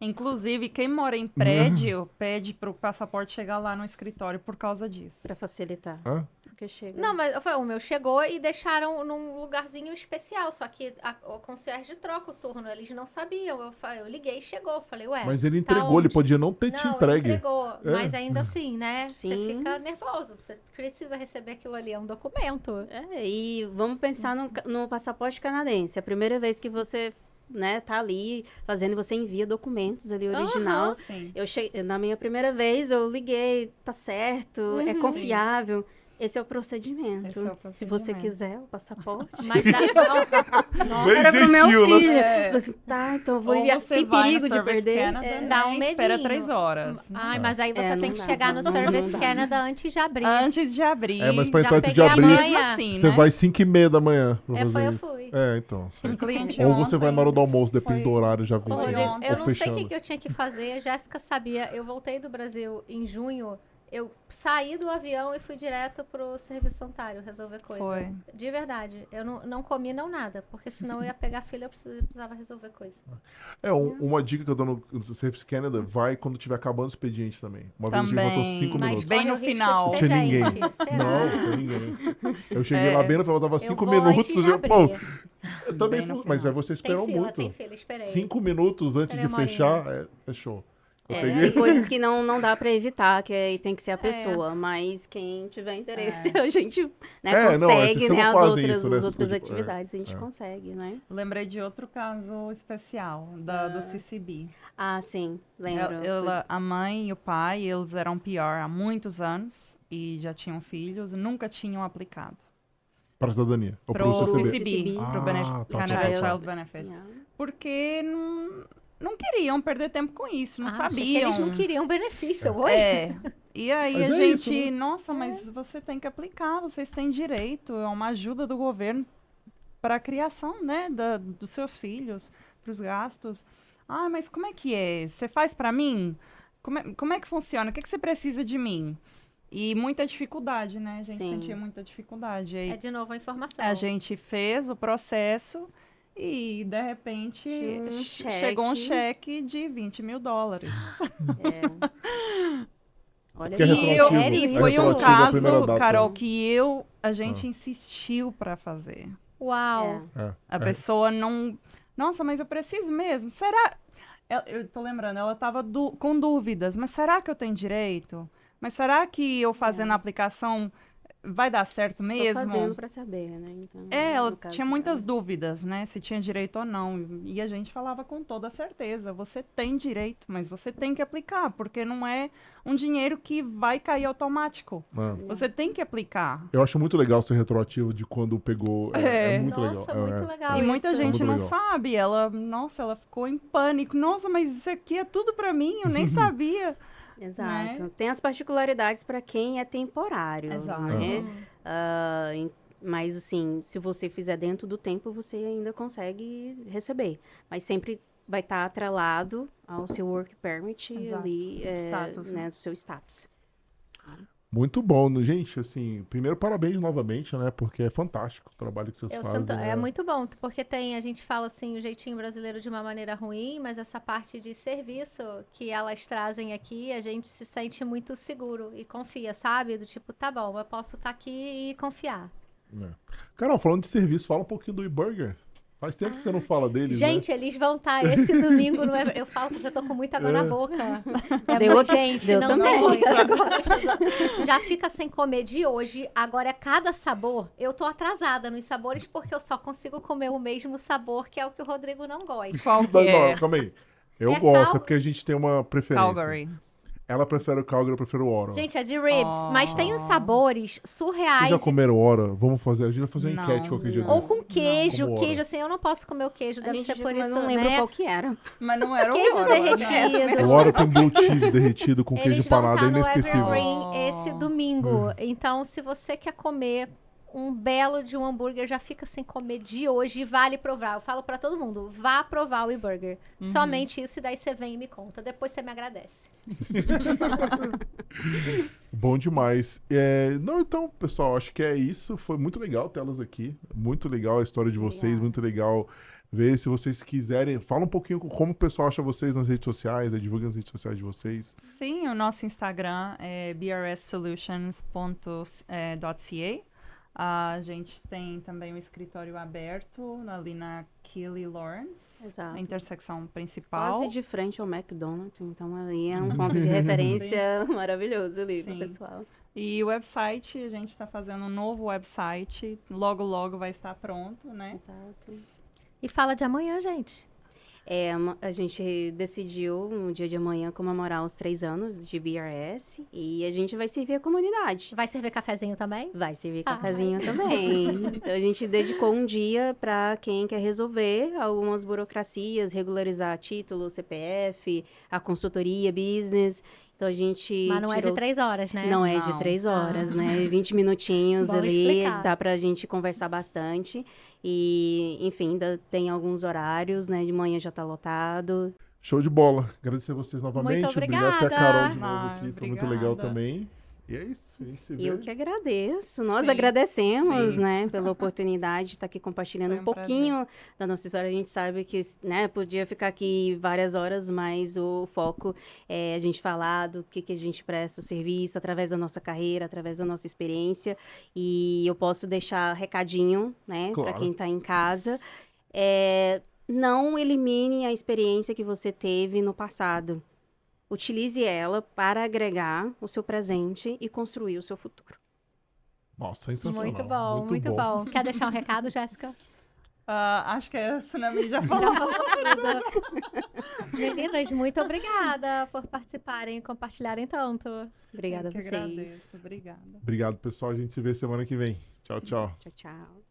[SPEAKER 4] Inclusive, quem mora em prédio pede pro passaporte chegar lá no escritório por causa disso.
[SPEAKER 3] Pra facilitar.
[SPEAKER 1] Hã?
[SPEAKER 3] Porque chega.
[SPEAKER 2] Não, mas o meu chegou e deixaram num lugarzinho especial. Só que o concierge troca o turno. Eles não sabiam. Eu liguei e chegou. Falei, ué.
[SPEAKER 1] Mas ele
[SPEAKER 2] tá
[SPEAKER 1] entregou, ele
[SPEAKER 2] onde?
[SPEAKER 1] podia não ter te
[SPEAKER 2] Não, ele
[SPEAKER 1] entregue.
[SPEAKER 2] entregou.
[SPEAKER 1] É.
[SPEAKER 2] Mas ainda assim, né? Você
[SPEAKER 3] Sim.
[SPEAKER 2] fica nervoso. Você precisa receber aquilo ali. É um documento.
[SPEAKER 3] E vamos pensar no passaporte canadense. A primeira vez que você, né, tá ali fazendo, você envia documentos ali original.
[SPEAKER 2] Aham.
[SPEAKER 4] Sim.
[SPEAKER 3] Na minha primeira vez, eu liguei, tá certo, é
[SPEAKER 2] Uhum.
[SPEAKER 3] confiável. Esse é o procedimento.
[SPEAKER 4] Esse é o
[SPEAKER 3] Se você
[SPEAKER 4] procedimento.
[SPEAKER 3] quiser o passaporte.
[SPEAKER 2] Mas dá, não,
[SPEAKER 1] Bem
[SPEAKER 3] Era pro meu
[SPEAKER 1] gentil, né?
[SPEAKER 3] filho.
[SPEAKER 4] É.
[SPEAKER 3] Eu falei, tá, então eu vou
[SPEAKER 4] Ou
[SPEAKER 3] enviar.
[SPEAKER 4] você
[SPEAKER 3] Tem
[SPEAKER 4] vai no
[SPEAKER 3] perigo de
[SPEAKER 4] Service
[SPEAKER 3] perder?
[SPEAKER 4] Canada,
[SPEAKER 3] É.
[SPEAKER 4] né,
[SPEAKER 2] Dá um
[SPEAKER 4] e espera
[SPEAKER 2] medinho.
[SPEAKER 4] 3 horas.
[SPEAKER 2] Ai, mas aí você
[SPEAKER 3] É, não
[SPEAKER 2] tem que
[SPEAKER 3] dá.
[SPEAKER 2] chegar no
[SPEAKER 3] Não
[SPEAKER 2] Service
[SPEAKER 3] dá.
[SPEAKER 2] Canada antes de abrir.
[SPEAKER 4] Antes de abrir.
[SPEAKER 1] É, mas pra
[SPEAKER 2] Já
[SPEAKER 1] entrar antes de
[SPEAKER 2] peguei a
[SPEAKER 1] abrir,
[SPEAKER 2] manha.
[SPEAKER 4] mesmo assim,
[SPEAKER 1] você
[SPEAKER 4] né?
[SPEAKER 1] vai 5h30 da manhã pra fazer
[SPEAKER 2] Eu
[SPEAKER 1] isso.
[SPEAKER 2] fui.
[SPEAKER 1] É, então.
[SPEAKER 4] Um cliente
[SPEAKER 1] Ou você vai na hora do
[SPEAKER 4] ontem
[SPEAKER 1] almoço, depende do
[SPEAKER 4] foi-
[SPEAKER 1] horário, já vem.
[SPEAKER 4] foi
[SPEAKER 2] Rodrigo,
[SPEAKER 4] ontem.
[SPEAKER 2] eu não sei o
[SPEAKER 1] fechando.
[SPEAKER 2] que eu tinha que fazer. A Jéssica sabia. Eu voltei do Brasil em junho. Eu saí do avião e fui direto pro serviço sanitário resolver coisa.
[SPEAKER 4] Foi.
[SPEAKER 2] De verdade. Eu não comi não nada. Porque senão eu ia pegar a filha, eu precisava resolver coisa.
[SPEAKER 1] É, uma dica que eu dou no Service Canada, vai quando tiver acabando o expediente também. Uma vez a gente
[SPEAKER 4] Também.
[SPEAKER 1] voltou 5
[SPEAKER 2] Mas
[SPEAKER 1] minutos.
[SPEAKER 4] bem
[SPEAKER 2] corre
[SPEAKER 4] no
[SPEAKER 2] o risco de
[SPEAKER 4] final.
[SPEAKER 2] ter
[SPEAKER 1] Não tinha
[SPEAKER 2] gente.
[SPEAKER 1] ninguém.
[SPEAKER 2] Será?
[SPEAKER 1] Não tem ninguém. Eu cheguei
[SPEAKER 4] É.
[SPEAKER 1] lá bem no final, tava
[SPEAKER 2] Eu
[SPEAKER 1] 5
[SPEAKER 2] vou
[SPEAKER 1] minutos.
[SPEAKER 2] antes de
[SPEAKER 1] Eu, pô,
[SPEAKER 2] abrir.
[SPEAKER 1] eu também
[SPEAKER 4] Bem no
[SPEAKER 1] fui, mas
[SPEAKER 4] final.
[SPEAKER 1] aí você
[SPEAKER 2] Tem
[SPEAKER 1] esperou
[SPEAKER 2] fila,
[SPEAKER 1] muito.
[SPEAKER 2] tem fila. Esperei.
[SPEAKER 1] 5 minutos antes de
[SPEAKER 2] Esperei uma
[SPEAKER 1] fechar, é show. Eu
[SPEAKER 3] É,
[SPEAKER 1] peguei.
[SPEAKER 3] tem coisas que não dá pra evitar, que aí tem que ser a
[SPEAKER 2] É.
[SPEAKER 3] pessoa. Mas quem tiver interesse, a gente né,
[SPEAKER 1] É, não,
[SPEAKER 3] consegue,
[SPEAKER 1] vocês
[SPEAKER 3] né?
[SPEAKER 1] não
[SPEAKER 3] As
[SPEAKER 1] fazem
[SPEAKER 3] outras,
[SPEAKER 1] isso, né,
[SPEAKER 3] as
[SPEAKER 1] essas
[SPEAKER 3] outras
[SPEAKER 1] coisas,
[SPEAKER 3] atividades a gente
[SPEAKER 1] é.
[SPEAKER 3] consegue, né?
[SPEAKER 4] Lembrei de outro caso especial, do CCB.
[SPEAKER 3] Ah, sim, lembro.
[SPEAKER 4] A mãe e o pai, eles eram PR há muitos anos e já tinham filhos e nunca tinham aplicado.
[SPEAKER 1] Para a cidadania. Ou para
[SPEAKER 4] Pro
[SPEAKER 1] o CCB.
[SPEAKER 4] CCB,
[SPEAKER 1] Ah,
[SPEAKER 4] pro Canada
[SPEAKER 1] tá.
[SPEAKER 4] Child Benefit.
[SPEAKER 3] Yeah.
[SPEAKER 4] Porque não queriam perder tempo com isso, não
[SPEAKER 2] Achei que
[SPEAKER 4] sabiam.
[SPEAKER 2] eles não queriam benefício. Oi?
[SPEAKER 4] É. E aí
[SPEAKER 1] Mas
[SPEAKER 4] a
[SPEAKER 1] é
[SPEAKER 4] gente,
[SPEAKER 1] isso, né?
[SPEAKER 4] nossa, mas você tem que aplicar, vocês têm direito, é uma ajuda do governo para a criação, né, dos seus filhos, para os gastos. Ah, mas como é que é? Você faz para mim? Como é que funciona? O que você precisa de mim? E muita dificuldade, né? A gente
[SPEAKER 3] Sim.
[SPEAKER 4] sentia muita dificuldade. Aí
[SPEAKER 2] É de novo a informação.
[SPEAKER 4] a gente fez o processo e, de repente,
[SPEAKER 3] Tinha um
[SPEAKER 4] chegou um cheque de $20 mil.
[SPEAKER 3] É. Olha
[SPEAKER 1] Que é
[SPEAKER 3] aí.
[SPEAKER 1] retroativo.
[SPEAKER 4] E
[SPEAKER 1] É
[SPEAKER 4] foi um
[SPEAKER 1] retroativo à primeira
[SPEAKER 4] caso,
[SPEAKER 1] data.
[SPEAKER 4] Carol, que a gente insistiu para fazer.
[SPEAKER 2] Uau.
[SPEAKER 4] A pessoa não... Nossa, mas eu preciso mesmo. Será... Eu tô lembrando, ela tava com dúvidas. Mas será que eu tenho direito? Mas será que eu fazendo a aplicação vai dar certo mesmo?
[SPEAKER 3] Só fazendo pra saber, né? Então,
[SPEAKER 4] Ela
[SPEAKER 3] no caso
[SPEAKER 4] tinha muitas
[SPEAKER 3] dela.
[SPEAKER 4] dúvidas, né? Se tinha direito ou não. E a gente falava com toda certeza. Você tem direito, mas você tem que aplicar. Porque não é um dinheiro que vai cair automático.
[SPEAKER 1] Ah.
[SPEAKER 4] Você tem que aplicar.
[SPEAKER 1] Eu acho muito legal ser retroativo de quando pegou. É muito
[SPEAKER 2] Nossa,
[SPEAKER 1] legal.
[SPEAKER 2] muito legal
[SPEAKER 4] E muita
[SPEAKER 2] isso.
[SPEAKER 4] gente
[SPEAKER 1] Muito
[SPEAKER 4] não
[SPEAKER 1] legal.
[SPEAKER 4] sabe. Ela ficou em pânico. Nossa, mas isso aqui é tudo pra mim, eu nem sabia.
[SPEAKER 3] Exato.
[SPEAKER 4] né?
[SPEAKER 3] Tem as particularidades para quem é temporário.
[SPEAKER 4] Exato.
[SPEAKER 3] Né?
[SPEAKER 2] Hum.
[SPEAKER 3] Mas, assim, se você fizer dentro do tempo, você ainda consegue receber. Mas sempre vai estar atrelado ao seu work permit
[SPEAKER 4] Exato.
[SPEAKER 3] ali,
[SPEAKER 4] Status,
[SPEAKER 3] né,
[SPEAKER 4] né?
[SPEAKER 3] do seu status.
[SPEAKER 1] Muito bom, né, gente. Assim, primeiro, parabéns novamente, né? Porque é fantástico o trabalho que vocês
[SPEAKER 2] Eu
[SPEAKER 1] fazem.
[SPEAKER 2] sinto,
[SPEAKER 1] né?
[SPEAKER 2] é muito bom, porque a gente fala assim, o jeitinho brasileiro de uma maneira ruim, mas essa parte de serviço que elas trazem aqui, a gente se sente muito seguro e confia, sabe? Do tipo, tá bom, eu posso estar aqui e confiar.
[SPEAKER 1] É. Carol, falando de serviço, fala um pouquinho do eBurger. Faz tempo que você não fala deles,
[SPEAKER 2] Gente, eles vão estar esse domingo, não é? Eu falo que eu já tô com muita água na boca. É
[SPEAKER 3] Deu
[SPEAKER 2] muito,
[SPEAKER 3] aqui-
[SPEAKER 2] gente,
[SPEAKER 3] deu
[SPEAKER 2] não
[SPEAKER 3] também.
[SPEAKER 2] tem. Agora, já fica sem comer de hoje. Agora é cada sabor. Eu tô atrasada nos sabores porque eu só consigo comer o mesmo sabor, que é o que o Rodrigo não gosta.
[SPEAKER 4] Qual que
[SPEAKER 1] Não,
[SPEAKER 4] é?
[SPEAKER 1] calma aí. Eu
[SPEAKER 2] É
[SPEAKER 1] gosto,
[SPEAKER 2] Cal-
[SPEAKER 1] é porque a gente tem uma preferência.
[SPEAKER 4] Calgary.
[SPEAKER 1] Ela prefere o Calgary, eu prefiro o Oro.
[SPEAKER 2] Gente, é de ribs, mas tem uns sabores surreais.
[SPEAKER 1] Vocês já comeram Oro? Vamos fazer, a gente vai fazer uma enquete
[SPEAKER 4] Não,
[SPEAKER 1] qualquer dia
[SPEAKER 2] Ou
[SPEAKER 1] desse.
[SPEAKER 2] com queijo,
[SPEAKER 1] Como
[SPEAKER 2] queijo
[SPEAKER 1] Oro.
[SPEAKER 2] assim, eu não posso comer o queijo,
[SPEAKER 3] A
[SPEAKER 2] deve
[SPEAKER 3] gente
[SPEAKER 2] ser por
[SPEAKER 3] mas
[SPEAKER 2] isso,
[SPEAKER 3] não lembro
[SPEAKER 2] né?
[SPEAKER 3] qual que era.
[SPEAKER 4] Mas não era o
[SPEAKER 2] Queijo
[SPEAKER 4] Oro, né?
[SPEAKER 2] derretido.
[SPEAKER 1] O Oro tem blue cheese derretido com queijo
[SPEAKER 2] Eles vão
[SPEAKER 1] empanado, é
[SPEAKER 2] estar no
[SPEAKER 1] inesquecível.
[SPEAKER 2] Evergreen esse domingo. Então, se você quer comer um belo de um hambúrguer, já fica sem comer de hoje, vale provar. Eu falo pra todo mundo, vá provar o e-burger. Somente isso, e daí você vem e me conta. Depois você me agradece.
[SPEAKER 1] Bom demais. Não, então, pessoal, acho que é isso. Foi muito legal tê-las aqui. Muito legal a história de vocês,
[SPEAKER 3] Obrigada.
[SPEAKER 1] muito legal ver. Se vocês quiserem, fala um pouquinho como o pessoal acha vocês nas redes sociais, divulga nas redes sociais de vocês.
[SPEAKER 4] Sim, o nosso Instagram é brssolutions.ca. A gente tem também um escritório aberto ali na Keely Lawrence,
[SPEAKER 3] Exato.
[SPEAKER 4] a intersecção principal.
[SPEAKER 3] Quase de frente ao McDonald's, então ali é um ponto de referência maravilhoso ali pro
[SPEAKER 4] Sim.
[SPEAKER 3] pessoal.
[SPEAKER 4] E o website, a gente está fazendo um novo website, logo, logo vai estar pronto, né?
[SPEAKER 3] Exato.
[SPEAKER 2] E fala de amanhã, gente.
[SPEAKER 3] A gente decidiu no dia de amanhã comemorar os 3 anos de BRS e a gente vai servir a comunidade.
[SPEAKER 2] Vai servir cafezinho também?
[SPEAKER 3] Vai servir
[SPEAKER 2] Ah.
[SPEAKER 3] cafezinho também. Então a gente dedicou um dia para quem quer resolver algumas burocracias, regularizar título, CPF, a consultoria, business. Então a gente
[SPEAKER 2] Mas não é de
[SPEAKER 3] tirou...
[SPEAKER 2] 3 horas, né?
[SPEAKER 3] Não é de
[SPEAKER 4] Não.
[SPEAKER 3] 3 horas, né? 20 minutinhos
[SPEAKER 2] Bom
[SPEAKER 3] ali,
[SPEAKER 2] explicar.
[SPEAKER 3] dá pra gente conversar bastante. E, enfim, ainda tem alguns horários, né? De manhã já tá lotado.
[SPEAKER 1] Show de bola. Agradecer a vocês novamente.
[SPEAKER 2] Muito
[SPEAKER 1] Obrigado até a
[SPEAKER 2] obrigada.
[SPEAKER 1] Carol de novo
[SPEAKER 4] Ah,
[SPEAKER 1] aqui. Foi muito legal
[SPEAKER 4] obrigada.
[SPEAKER 1] também. E é isso. A gente se vê.
[SPEAKER 3] Eu que agradeço. Nós
[SPEAKER 4] Sim,
[SPEAKER 3] agradecemos,
[SPEAKER 4] sim.
[SPEAKER 3] né? Pela oportunidade de estar aqui compartilhando
[SPEAKER 4] Foi
[SPEAKER 3] um
[SPEAKER 4] um
[SPEAKER 3] pouquinho da nossa história. A gente sabe que, né? Podia ficar aqui várias horas, mas o foco é a gente falar do que a gente presta o serviço através da nossa carreira, através da nossa experiência. E eu posso deixar recadinho, né?
[SPEAKER 1] Claro.
[SPEAKER 3] Para quem está em casa. Não elimine a experiência que você teve no passado. Utilize ela para agregar o seu presente e construir o seu futuro.
[SPEAKER 1] Nossa, sensacional.
[SPEAKER 2] Muito bom, muito bom. Quer deixar um recado, Jéssica?
[SPEAKER 4] Acho que a Tsunami já falou.
[SPEAKER 2] Já falou tudo. Meninas, muito obrigada por participarem e compartilharem tanto.
[SPEAKER 3] Obrigada a
[SPEAKER 4] Eu que
[SPEAKER 3] vocês.
[SPEAKER 4] agradeço. Obrigada.
[SPEAKER 1] Obrigado, pessoal. A gente se vê semana que vem. Tchau, tchau.
[SPEAKER 3] Tchau, tchau.